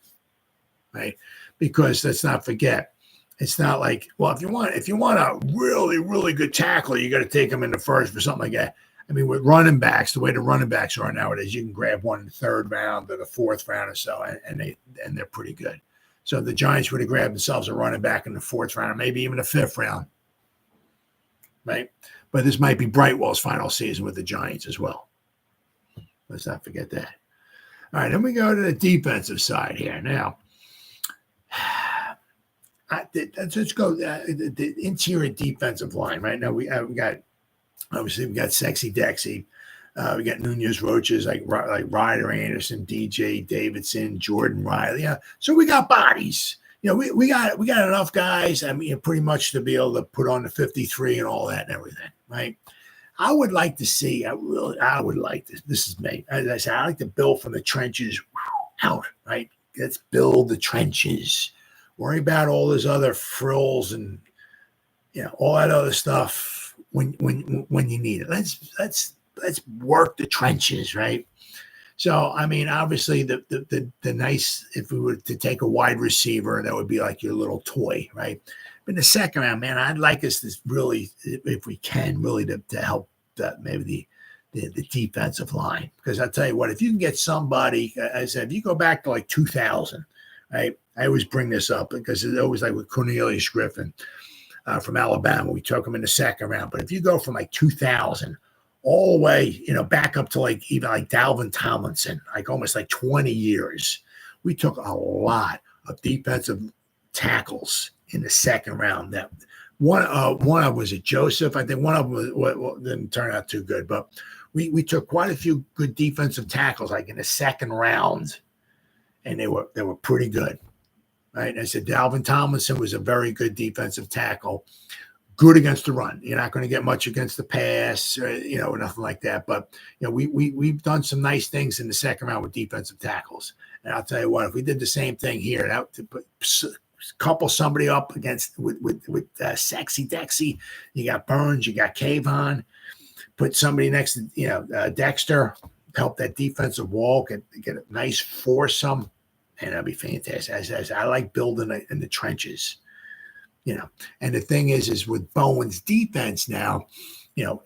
right? Because let's not forget, it's not like, well, if you want a really, really good tackler, you got to take him in the 1st or something like that. I mean, with running backs, the way the running backs are nowadays, you can grab one in the 3rd round or the 4th round or so, and they're pretty good. So the Giants would have grabbed themselves a running back in the 4th round, or maybe even the 5th round, right? But this might be Brightwell's final season with the Giants as well. Let's not forget that. All right, then we go to the defensive side here. Now, let's go the interior defensive line. Right now, we got Sexy Dexy. We got Nunez Roaches like Ryder Anderson, DJ Davidson, Jordan Riley. Yeah. So we got bodies. We got enough guys. I mean, pretty much to be able to put on the 53 and all that and everything, right? I would like to see. I would like this. This is me. As I said, I like to build from the trenches out, right? Let's build the trenches. Worry about all those other frills and all that other stuff when you need it. Let's work the trenches, right? So I mean, obviously the nice, if we were to take a wide receiver, that would be like your little toy, right? But in the 2nd round, man, I'd like us to really, if we can, really to help maybe the defensive line, because I'll tell you what, if you can get somebody, I said, if you go back to like 2000, right? I always bring this up because it's always like with Cornelius Griffin from Alabama. We took him in the 2nd round. But if you go from like 2000 all the way, back up to like even like Dalvin Tomlinson, like almost like 20 years, we took a lot of defensive tackles in the 2nd round. That one of them was Joseph. I think one of them didn't turn out too good, but we took quite a few good defensive tackles like in the 2nd round, and they were pretty good. Right. I said Dalvin Tomlinson was a very good defensive tackle, good against the run. You're not going to get much against the pass, or nothing like that. But we've done some nice things in the 2nd round with defensive tackles. And I'll tell you what, if we did the same thing here, that to put couple somebody up against with Sexy Dexy, you got Burns, you got Kayvon, put somebody next to Dexter, help that defensive wall get a nice foursome. And that'd be fantastic. I like building in the trenches, And the thing is with Bowen's defense now,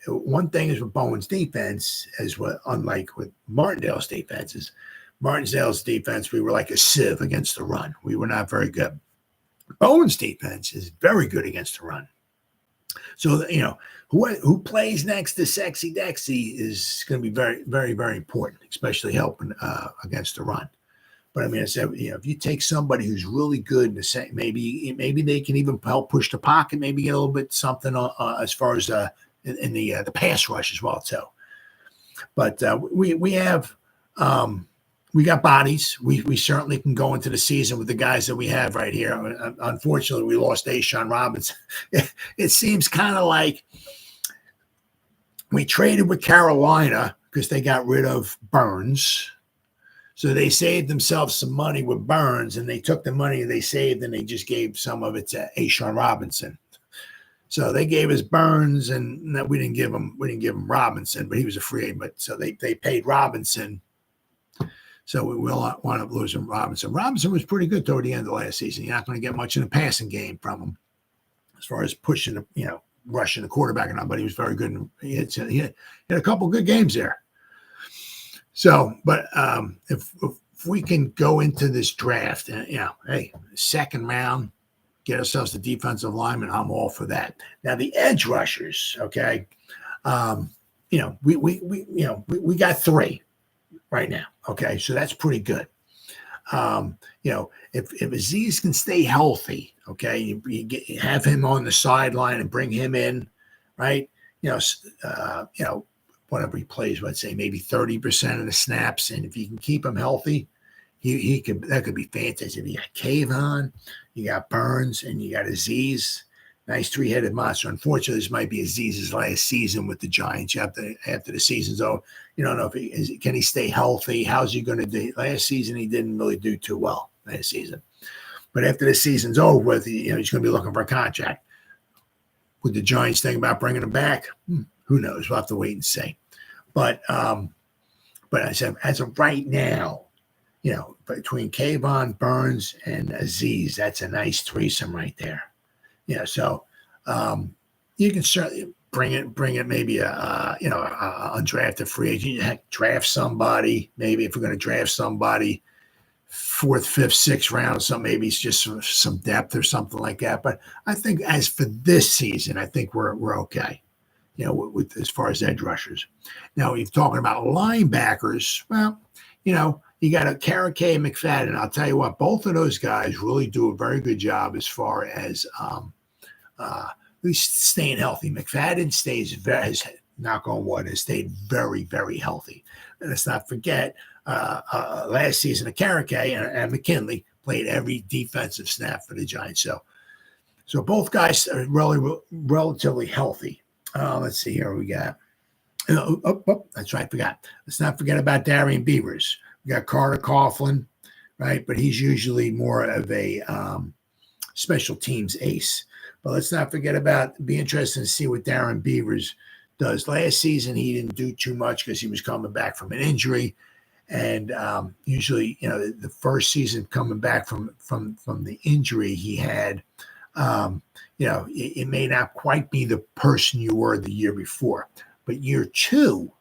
one thing is with Bowen's defense is what, unlike with Martindale's defense, we were like a sieve against the run. We were not very good. Bowen's defense is very good against the run. So, who plays next to Sexy Dexy is going to be very, very, very important, especially helping against the run. But I mean, I said, if you take somebody who's really good in the second, maybe they can even help push the pocket, maybe get a little bit something as far as in the pass rush as well too. But we have we got bodies. We certainly can go into the season with the guys that we have right here. Unfortunately, we lost Oshane Robinson. It seems kind of like we traded with Carolina because they got rid of Burns. So they saved themselves some money with Burns, and they took the money they saved and they just gave some of it to Oshane Robinson. So they gave us Burns, and we didn't give him Robinson, but he was a free agent. But so they paid Robinson. So we will wind up losing Robinson. Robinson was pretty good toward the end of last season. You're not going to get much in the passing game from him as far as pushing, rushing the quarterback and all, but he was very good. He had a couple good games there. So, but if we can go into this draft, hey, 2nd round, get ourselves the defensive lineman, I'm all for that. Now the edge rushers, okay, we got 3 right now, okay, so that's pretty good. If Azeez can stay healthy, okay, you have him on the sideline and bring him in, right? Whatever he plays, let's say maybe 30% of the snaps, and if you can keep him healthy, that could be fantastic. You got Kayvon, you got Burns, and you got Azeez. Nice 3-headed monster. Unfortunately, this might be Azeez's last season with the Giants. After the season's over, you don't know if can he stay healthy? How's he going to do? Last season, he didn't really do too well last season. But after the season's over with, he's going to be looking for a contract. would the Giants think about bringing him back? Who knows? We'll have to wait and see. But I said, as of right now, between Kayvon, Burns, and Azeez, that's a nice threesome right there. So you can certainly bring it maybe a undrafted free agent. Heck, draft somebody. Maybe if we're going to draft somebody, 4th, 5th, 6th round, so maybe it's just some depth or something like that. But I think as for this season, I think we're okay. With as far as edge rushers. Now, if you're talking about linebackers, well, you got a Carrick and McFadden. I'll tell you what, both of those guys really do a very good job as far as at least staying healthy. McFadden knock on wood, has stayed very, very healthy. And let's not forget, last season, Carrick and McKinley played every defensive snap for the Giants. So both guys are relatively healthy. Let's see here. We got, that's right. I forgot. Let's not forget about Darian Beavers. We got Carter Coughlin, right? But he's usually more of a special teams ace. But let's not forget about, be interested to see what Darian Beavers does. Last season, he didn't do too much because he was coming back from an injury. And usually, the first season coming back from the injury he had, it may not quite be the person you were the year before, but year 2,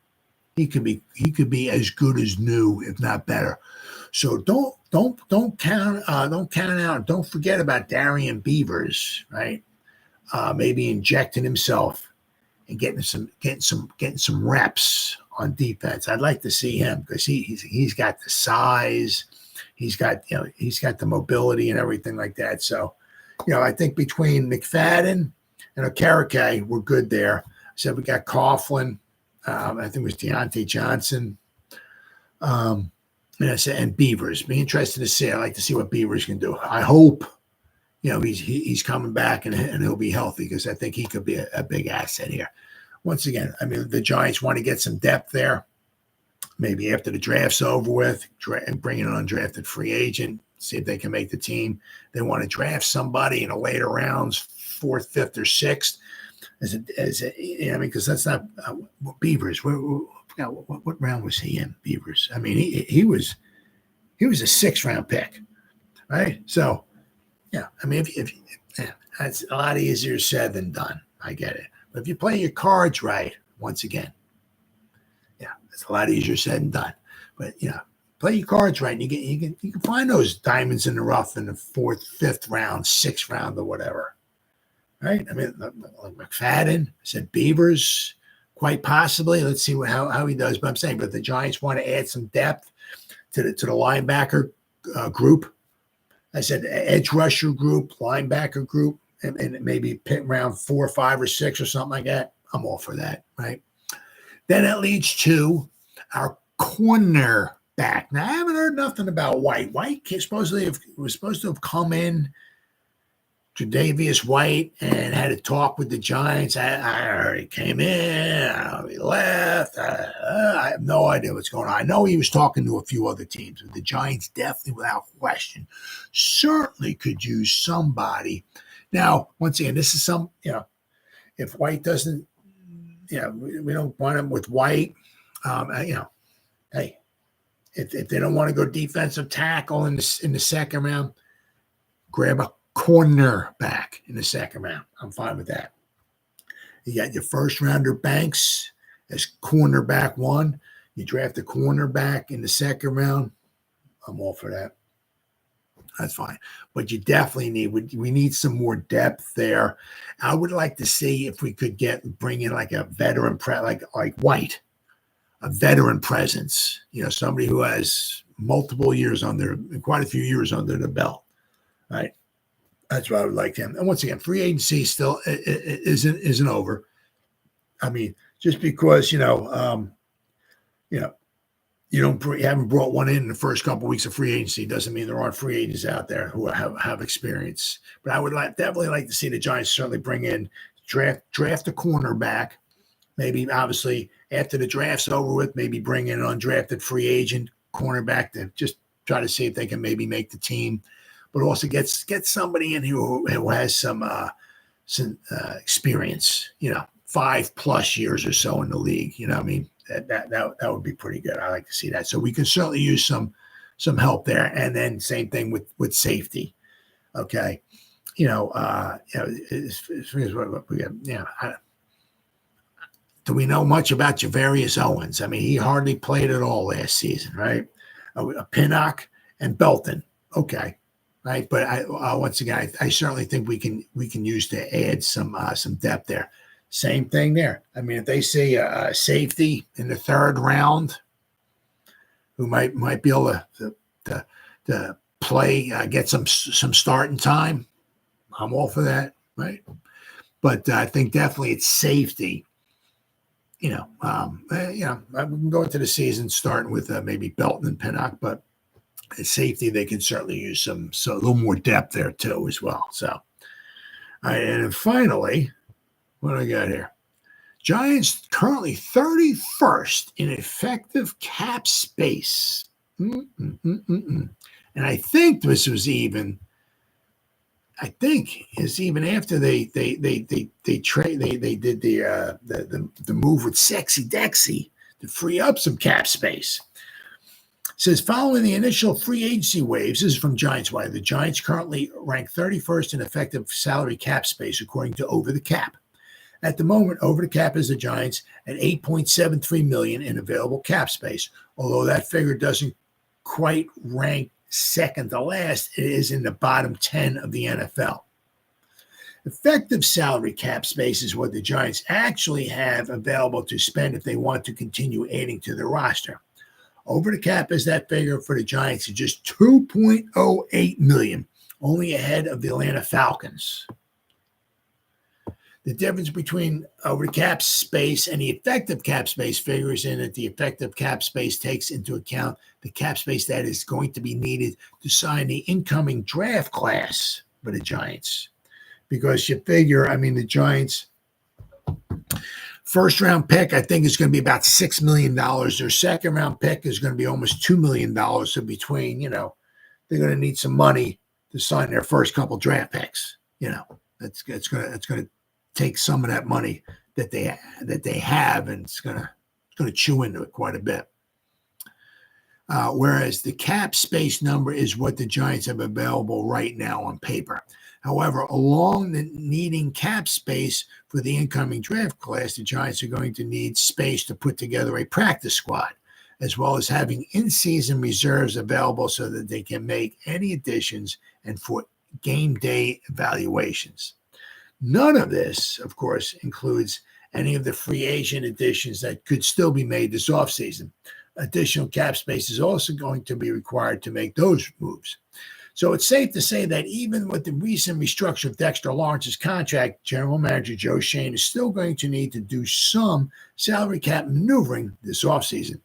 he could be as good as new, if not better. So don't count out. Don't forget about Darian Beavers, right? Maybe injecting himself and getting some reps on defense. I'd like to see him because he's got the size, he's got the mobility and everything like that. So. I think between McFadden and Okereke, we're good there. I said we got Coughlin. I think it was Deontay Johnson. And I said, and Beavers. Be interested to see. I like to see what Beavers can do. I hope, he's coming back and he'll be healthy because I think he could be a big asset here. Once again, I mean, the Giants want to get some depth there. Maybe after the draft's over with, and bring in an undrafted free agent. See if they can make the team. They want to draft somebody in the later rounds, 4th, 5th, or 6th. Because that's not Beavers. What round was he in? Beavers. I mean, he was a 6th round pick, right? So, I mean, if that's a lot easier said than done. I get it, but if you play your cards right, once again, it's a lot easier said than done. But play your cards right, and you can find those diamonds in the rough in the 4th, 5th round, 6th round, or whatever. Right? I mean, like McFadden, I said Beavers, quite possibly. Let's see how he does. But I'm saying, but the Giants want to add some depth to the linebacker group. I said edge rusher group, linebacker group, and maybe pick round 4, 5, or 6 or something like that. I'm all for that, right? Then it leads to our corner back. Now, I haven't heard nothing about White. White was supposed to have come in, Tre'Davious White, and had a talk with the Giants. I heard he came in, he left. I have no idea what's going on. I know he was talking to a few other teams, but the Giants definitely, without question, certainly could use somebody. Now, once again, this is if White doesn't, we don't want him with White. Hey, if they don't want to go defensive tackle in the 2nd round, grab a corner back in the 2nd round. I'm fine with that. You got your 1st rounder Banks as cornerback 1. You draft a cornerback in the 2nd round. I'm all for that. That's fine. But you definitely we need some more depth there. I would like to see if we could bring in like a veteran, like White, a veteran presence, somebody who has multiple years quite a few years under the belt, right? That's what I would like him. And once again, free agency still isn't over. I mean, just because, you haven't brought one in the first couple of weeks of free agency doesn't mean there aren't free agents out there who have experience. But I would definitely like to see the Giants certainly bring in, draft a cornerback. Maybe obviously after the draft's over with, maybe bring in an undrafted free agent cornerback to just try to see if they can maybe make the team. But also get somebody in who has some experience, 5+ years or so in the league. I mean, that would be pretty good. I like to see that. So we can certainly use some help there. And then same thing with safety. Okay. As far as what we got, do we know much about Javarius Owens? I mean, he hardly played at all last season, right? Pinnock and Belton. Okay. Right. But once again, I certainly think we can use to add some depth there. Same thing there. I mean, if they see a safety in the 3rd round who might be able to play, get some starting time, I'm all for that, right? But I think definitely it's safety. We can go into the season starting with maybe Belton and Pinnock, but at safety they can certainly use a little more depth there too as well. So, all right, and then finally, what do I got here? Giants currently 31st in effective cap space. And I think this was even. I think is even after they did the move with Sexy Dexy to free up some cap space. It says following the initial free agency waves, this is from Giants Wire. The Giants currently rank 31st in effective salary cap space according to Over the Cap. At the moment, Over the Cap is the Giants at $8.73 million in available cap space. Although that figure doesn't quite rank second to last, it is in the bottom 10 of the NFL. Effective salary cap space is what the Giants actually have available to spend if they want to continue adding to their roster. Over the cap is that figure for the Giants at just $2.08 million, only ahead of the Atlanta Falcons. The difference between over the cap space and the effective cap space figures in that the effective cap space takes into account the cap space that is going to be needed to sign the incoming draft class for the Giants. Because you figure, I mean, the Giants' first round pick, I think, is going to be about $6 million. Their second round pick is going to be almost $2 million. So between, they're going to need some money to sign their first couple draft picks. It's going to take some of that money that they have, and it's going to chew into it quite a bit. Whereas the cap space number is what the Giants have available right now on paper. However, along the needing cap space for the incoming draft class, the Giants are going to need space to put together a practice squad, as well as having in-season reserves available so that they can make any additions and for game day evaluations. None of this, of course, includes any of the free agent additions that could still be made this offseason. Additional cap space is also going to be required to make those moves. So it's safe to say that even with the recent restructure of Dexter Lawrence's contract, General Manager Joe Schoen is still going to need to do some salary cap maneuvering this offseason.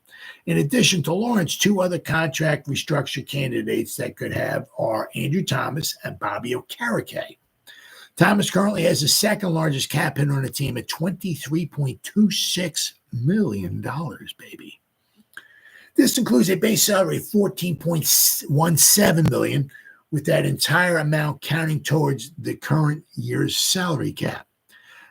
In addition to Lawrence, 2 other contract restructure candidates that could have are Andrew Thomas and Bobby Okereke. Thomas currently has the second largest cap hit on the team at $23.26 million, baby. This includes a base salary of $14.17 million, with that entire amount counting towards the current year's salary cap.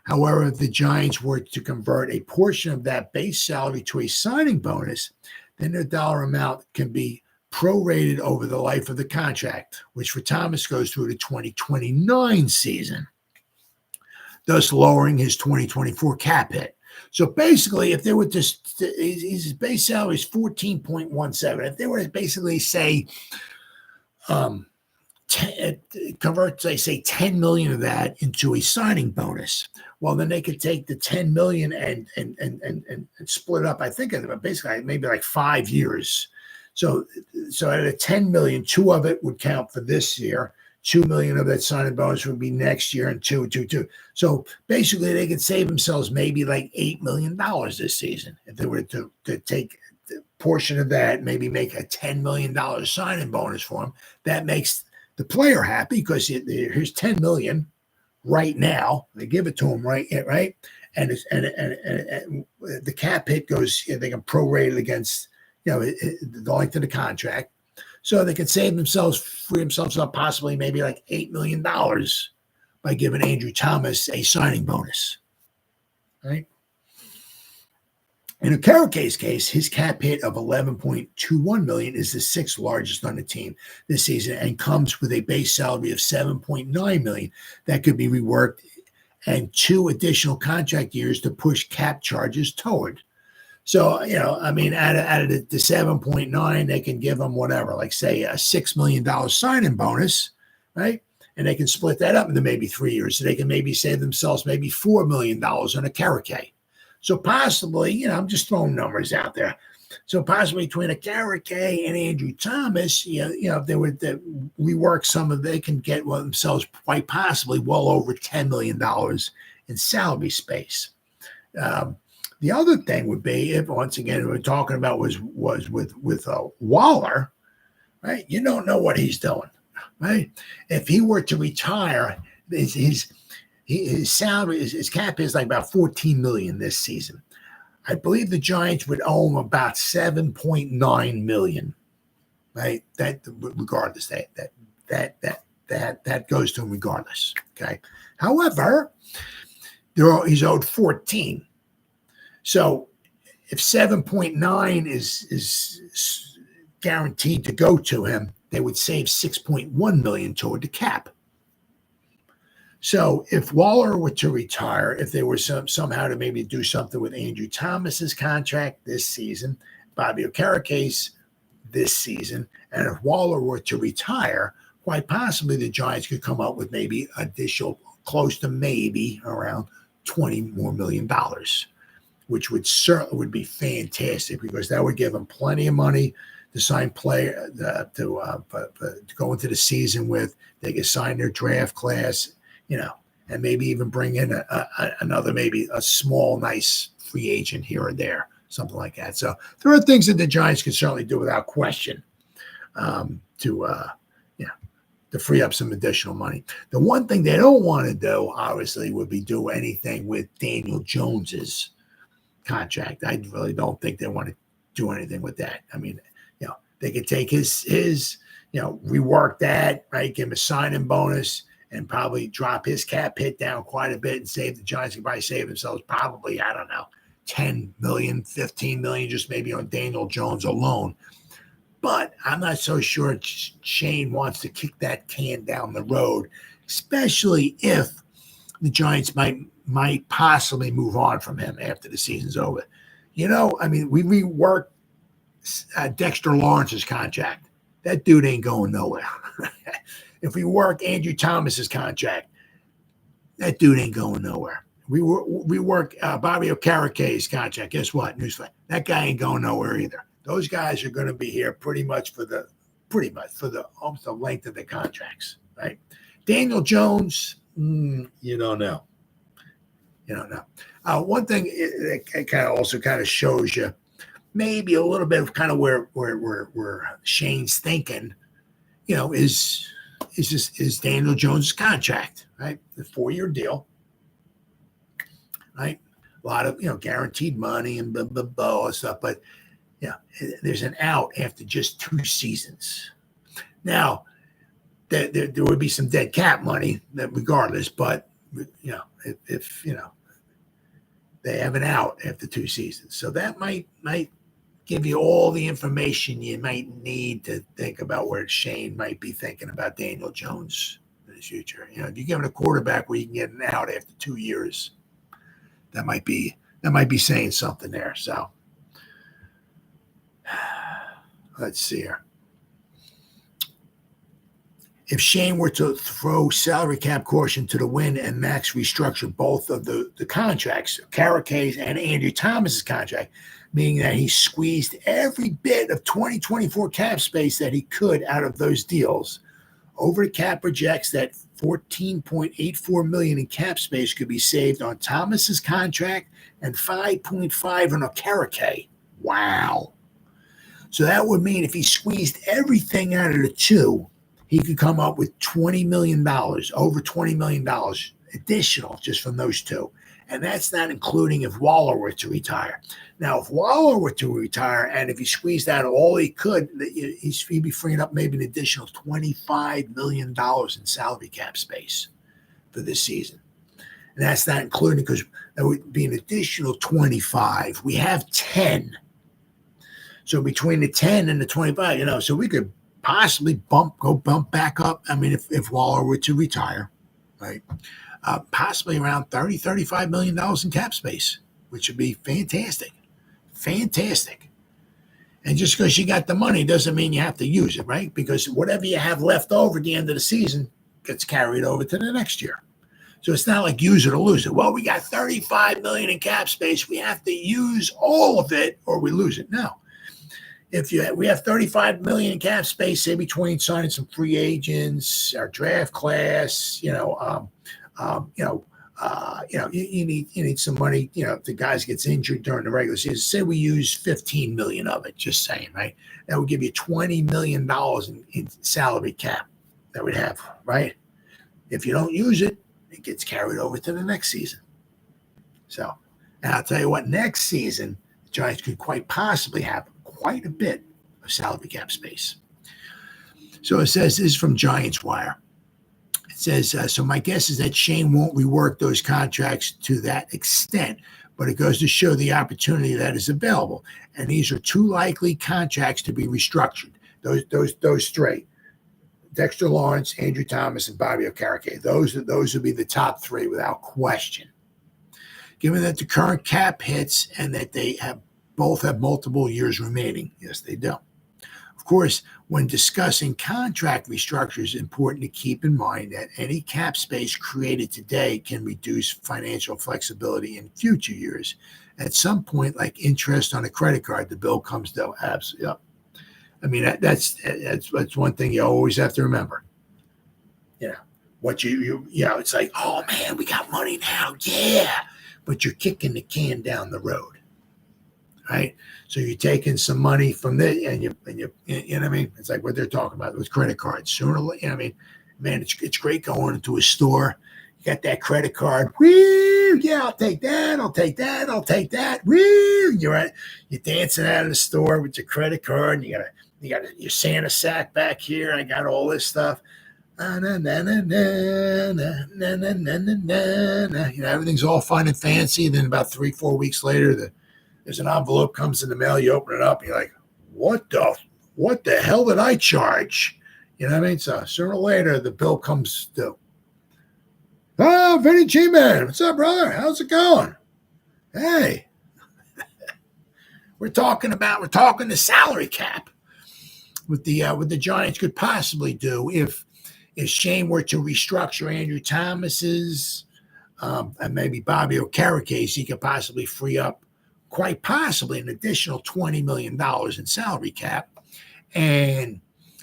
However, if the Giants were to convert a portion of that base salary to a signing bonus, then the dollar amount can be prorated over the life of the contract, which for Thomas goes through the 2029 season, thus lowering his 2024 cap hit. So basically, if they were just his base salary is 14.17, if they were to basically say convert, say 10 million of that into a signing bonus, well, then they could take the 10 million and split up. I think basically maybe like 5 years. So out of 10 million, 2 of it would count for this year. 2 million of that signing bonus would be next year, and 2. So basically, they could save themselves maybe like $8 million this season if they were to take the portion of that, maybe make a $10 million signing bonus for him. That makes the player happy because here's $10 million right now. They give it to him right, and the cap hit goes. They can prorate it against the length of the contract. So they could free themselves up possibly maybe like $8 million by giving Andrew Thomas a signing bonus. Right? In Okereke's case, his cap hit of $11.21 million is the sixth largest on the team this season and comes with a base salary of $7.9 million that could be reworked and 2 additional contract years to push cap charges toward. So, out of the 7.9, they can give him whatever, like say a $6 million signing bonus, right? And they can split that up into maybe 3 years. So they can maybe save themselves maybe $4 million on Okereke. So possibly, I'm just throwing numbers out there. So possibly between Okereke and Andrew Thomas, if they were to rework some of, they can get themselves quite possibly well over $10 million in salary space. The other thing would be if, once again, we're talking about was with Waller, right? You don't know what he's doing, right? If he were to retire, his salary, his cap is like about $14 million this season. I believe the Giants would owe him about $7.9 million, right? That regardless, that goes to him regardless. Okay. However, he's owed 14. So if 7.9 is guaranteed to go to him, they would save $6.1 million toward the cap. So if Waller were to retire, if they were somehow to maybe do something with Andrew Thomas's contract this season, Bobby Okereke's this season, and if Waller were to retire, quite possibly the Giants could come up with maybe additional close to maybe around $20 more million, which would certainly be fantastic because that would give them plenty of money to sign player to go into the season with. They could sign their draft class, and maybe even bring in another, maybe a small, nice free agent here or there, something like that. So there are things that the Giants can certainly do without question to free up some additional money. The one thing they don't want to do, obviously, would be do anything with Daniel Jones's contract. I really don't think they want to do anything with that. I mean, they could take his rework that, right? Give him a signing bonus and probably drop his cap hit down quite a bit and save the Giants. Could probably save themselves probably, I don't know, 10 million, 15 million, just maybe on Daniel Jones alone. But I'm not so sure Shane wants to kick that can down the road, especially if the Giants might possibly move on from him after the season's over. We reworked Dexter Lawrence's contract. That dude ain't going nowhere. If we work Andrew Thomas's contract, that dude ain't going nowhere. We work Bobby Okereke's contract. Guess what? Newsflash. That guy ain't going nowhere either. Those guys are going to be here pretty much for almost the length of the contracts, right? Daniel Jones, you don't know. One thing it kind of shows you maybe a little bit of kind of where Shane's thinking, is Daniel Jones' contract, right? The 4-year deal, right? A lot of, guaranteed money and blah, blah, blah, and stuff. But, there's an out after just 2 seasons. Now, there would be some dead cap money regardless. But, if they have an out after 2 seasons. So that might give you all the information you might need to think about where Shane might be thinking about Daniel Jones in the future. If you give him a quarterback where you can get an out after 2 years, that might be saying something there. So let's see here. If Shane were to throw salary cap caution to the wind and max restructure both of the contracts, Okereke's and Andrew Thomas's contract, meaning that he squeezed every bit of 2024 cap space that he could out of those deals, over the cap projects that $14.84 million in cap space could be saved on Thomas's contract and $5.5 on Okereke. Wow. So that would mean if he squeezed everything out of the 2, he could come up with $20 million, over $20 million additional just from those 2. And that's not including if Waller were to retire. Now, if Waller were to retire and if he squeezed out all he could, he'd be freeing up maybe an additional $25 million in salary cap space. for this season. And that's not including, because that would be an additional 25. We have 10. So between the 10 and the 25, so we could possibly bump back up. I mean, if Waller were to retire, right? Possibly around $30-35 million in cap space, which would be fantastic. Fantastic. And just because you got the money doesn't mean you have to use it, right? Because whatever you have left over at the end of the season gets carried over to the next year. So it's not like use it or lose it. Well, we got $35 million in cap space. We have to use all of it or we lose it. No. We have $35 million in cap space, say between signing some free agents, our draft class, you need some money. If the guys gets injured during the regular season, say we use $15 million of it. Just saying, right? That would give you $20 million in salary cap that we'd have, right? If you don't use it, it gets carried over to the next season. So, and I'll tell you what, next season, the Giants could quite possibly have quite a bit of salary cap space. So it says, this is from Giants Wire. It says, so my guess is that Shane won't rework those contracts to that extent, but it goes to show the opportunity that is available. And these are two likely contracts to be restructured. Those three. Dexter Lawrence, Andrew Thomas, and Bobby Okereke. Those would be the top three without question. Given that the current cap hits and that they both have multiple years remaining. Yes, they do. Of course, when discussing contract restructures, it's important to keep in mind that any cap space created today can reduce financial flexibility in future years. At some point, like interest on a credit card, the bill comes due. Absolutely. Yep. I mean, that's one thing you always have to remember. It's like, oh man, we got money now, yeah, but you're kicking the can down the road, right? So you're taking some money from this, and you know what I mean? It's like what they're talking about with credit cards. Sooner or later, man, it's great going into a store. You got that credit card. Woo! Yeah, I'll take that. I'll take that. I'll take that. Woo! You're right. You're dancing out of the store with your credit card, and you got your Santa sack back here. I got all this stuff. Everything's all fun and fancy. And then about 3-4 weeks later, there's an envelope comes in the mail. You open it up, and you're like, what the hell did I charge? You know what I mean? So sooner or later, the bill comes due. Oh, Vinny G-Man. What's up, brother? How's it going? Hey. We're talking the salary cap. What the Giants could possibly do if Shane were to restructure Andrew Thomas's and maybe Bobby Okereke's, he could possibly free up quite possibly an additional $20 million in salary cap. And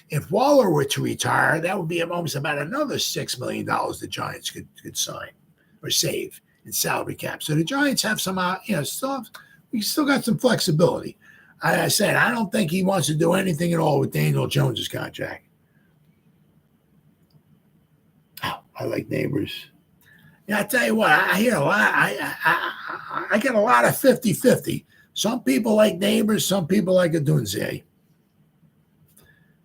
if Waller were to retire, that would be almost about another $6 million the Giants could sign or save in salary cap. So the Giants have some, we still got some flexibility. I said, I don't think he wants to do anything at all with Daniel Jones's contract. Oh, I like Neighbors. Yeah, I tell you what, I hear a lot. I get a lot of 50-50. Some people like Neighbors, some people like Odunze.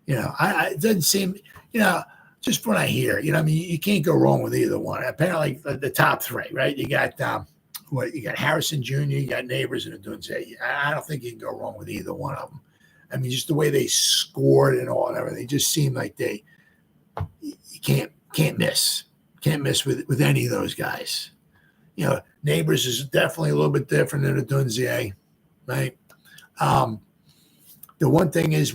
It doesn't seem, just what I hear. You can't go wrong with either one. Apparently, the top three, right? You got you got Harrison Jr., you got Neighbors, and Odunze. I don't think you can go wrong with either one of them. I mean, just the way they scored and all and everything, just seemed like you can't miss. Can't miss with any of those guys. Neighbors is definitely a little bit different than Odunze, right? The one thing is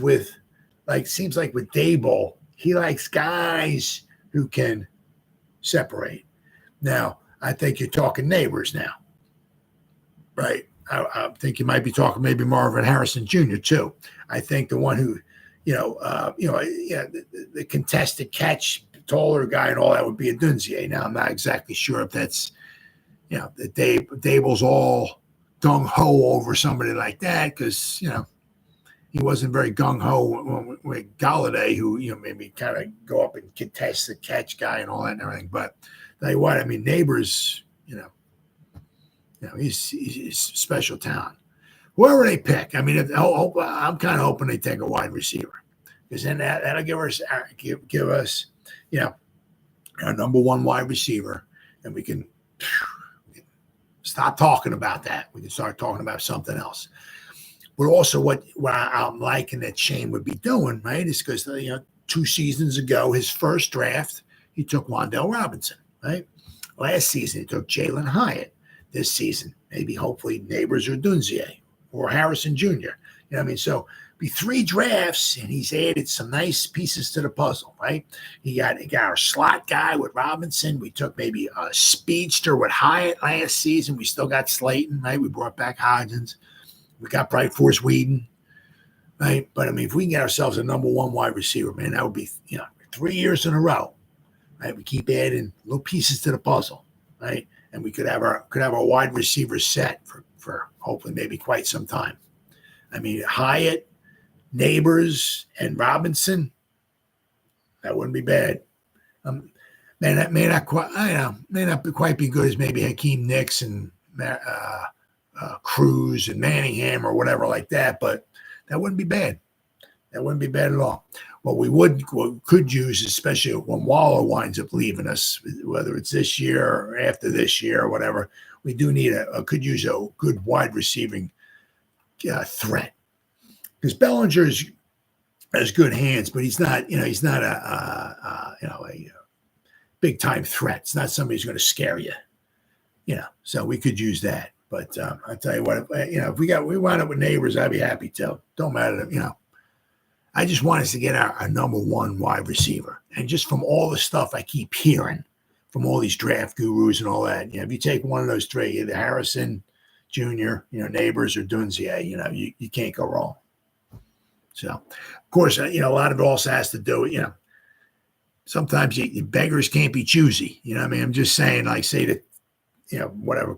seems like with Daboll, he likes guys who can separate. Now, I think you're talking Neighbors now, right? I think you might be talking maybe Marvin Harrison Jr. too. I think the one who, the contested catch, taller guy and all that would be Odunze. Now, I'm not exactly sure if that's, that Daboll's all gung-ho over somebody like that because, he wasn't very gung-ho with Golladay, who, maybe kind of go up and contest the catch guy and all that and everything. But tell you what, Neighbors, he's special talent. Whoever they pick, I'm kind of hoping they take a wide receiver because then that'll give us, our number one wide receiver, and we can stop talking about that. We can start talking about something else. But also what I'm liking that Shane would be doing, right, is because, 2 seasons ago, his first draft, he took Wan'Dale Robinson, right? Last season, he took Jalen Hyatt. This season, maybe hopefully Neighbors or Dunzier or Harrison Jr. You know what I mean? So be 3 drafts, and he's added some nice pieces to the puzzle, right? He got our slot guy with Robinson. We took maybe a speedster with Hyatt last season. We still got Slayton, right? We brought back Hodgins. We got Bright Force Whedon, right? But, I mean, if we can get ourselves a number one wide receiver, man, that would be, 3 years in a row, right? We keep adding little pieces to the puzzle, right? And we could have our wide receiver set for hopefully maybe quite some time. I mean, Hyatt, Neighbors, and Robinson, that wouldn't be bad. That may not quite be good as maybe Hakeem Nicks and Cruz and Manningham or whatever like that, but that wouldn't be bad. That wouldn't be bad at all. What we could use, especially when Waller winds up leaving us, whether it's this year or after this year or whatever, we do need could use a good wide receiving threat. Because Bellinger has good hands, but he's not a big time threat. It's not somebody who's going to scare you, So we could use that. But I tell you what, if we wind up with Neighbors, I'd be happy to. Don't matter, I just want us to get our number one wide receiver. And just from all the stuff I keep hearing from all these draft gurus and all that, if you take one of those 3, either Harrison Jr., Neighbors or Dunzier, you can't go wrong. So, of course, a lot of it also has to do, sometimes beggars can't be choosy. I mean, I'm just saying, like, say that, whatever,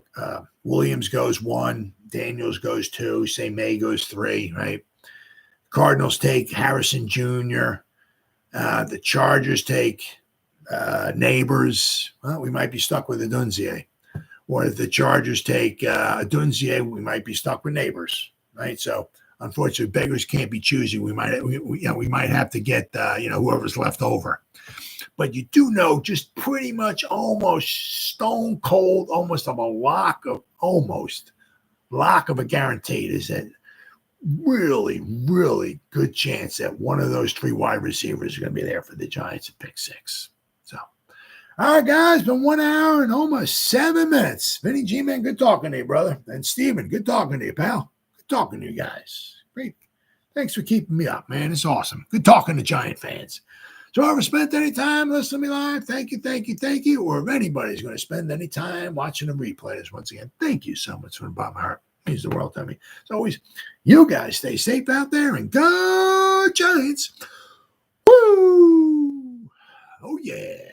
Williams goes 1, Daniels goes 2, say May goes 3, right? Cardinals take Harrison Jr. The Chargers take Neighbors. Well, we might be stuck with a Dunzier. Or if the Chargers take a Dunzier, we might be stuck with Neighbors, right? So, unfortunately, beggars can't be choosy. We might have to get whoever's left over. But you do know, just pretty much almost stone cold, almost of a lock of a guarantee is that really, really good chance that one of those 3 wide receivers are going to be there for the Giants at pick 6. So, all right, guys, been 1 hour and almost 7 minutes. Vinny G-Man, good talking to you, brother. And Steven, good talking to you, pal. Good talking to you guys. Great. Thanks for keeping me up, man. It's awesome. Good talking to Giant fans. So, whoever spent any time listening to me live, thank you. Or if anybody's going to spend any time watching the replays, once again, thank you so much from the bottom of my heart. It means the world to me. As always, you guys stay safe out there and go Giants. Woo! Oh, yeah.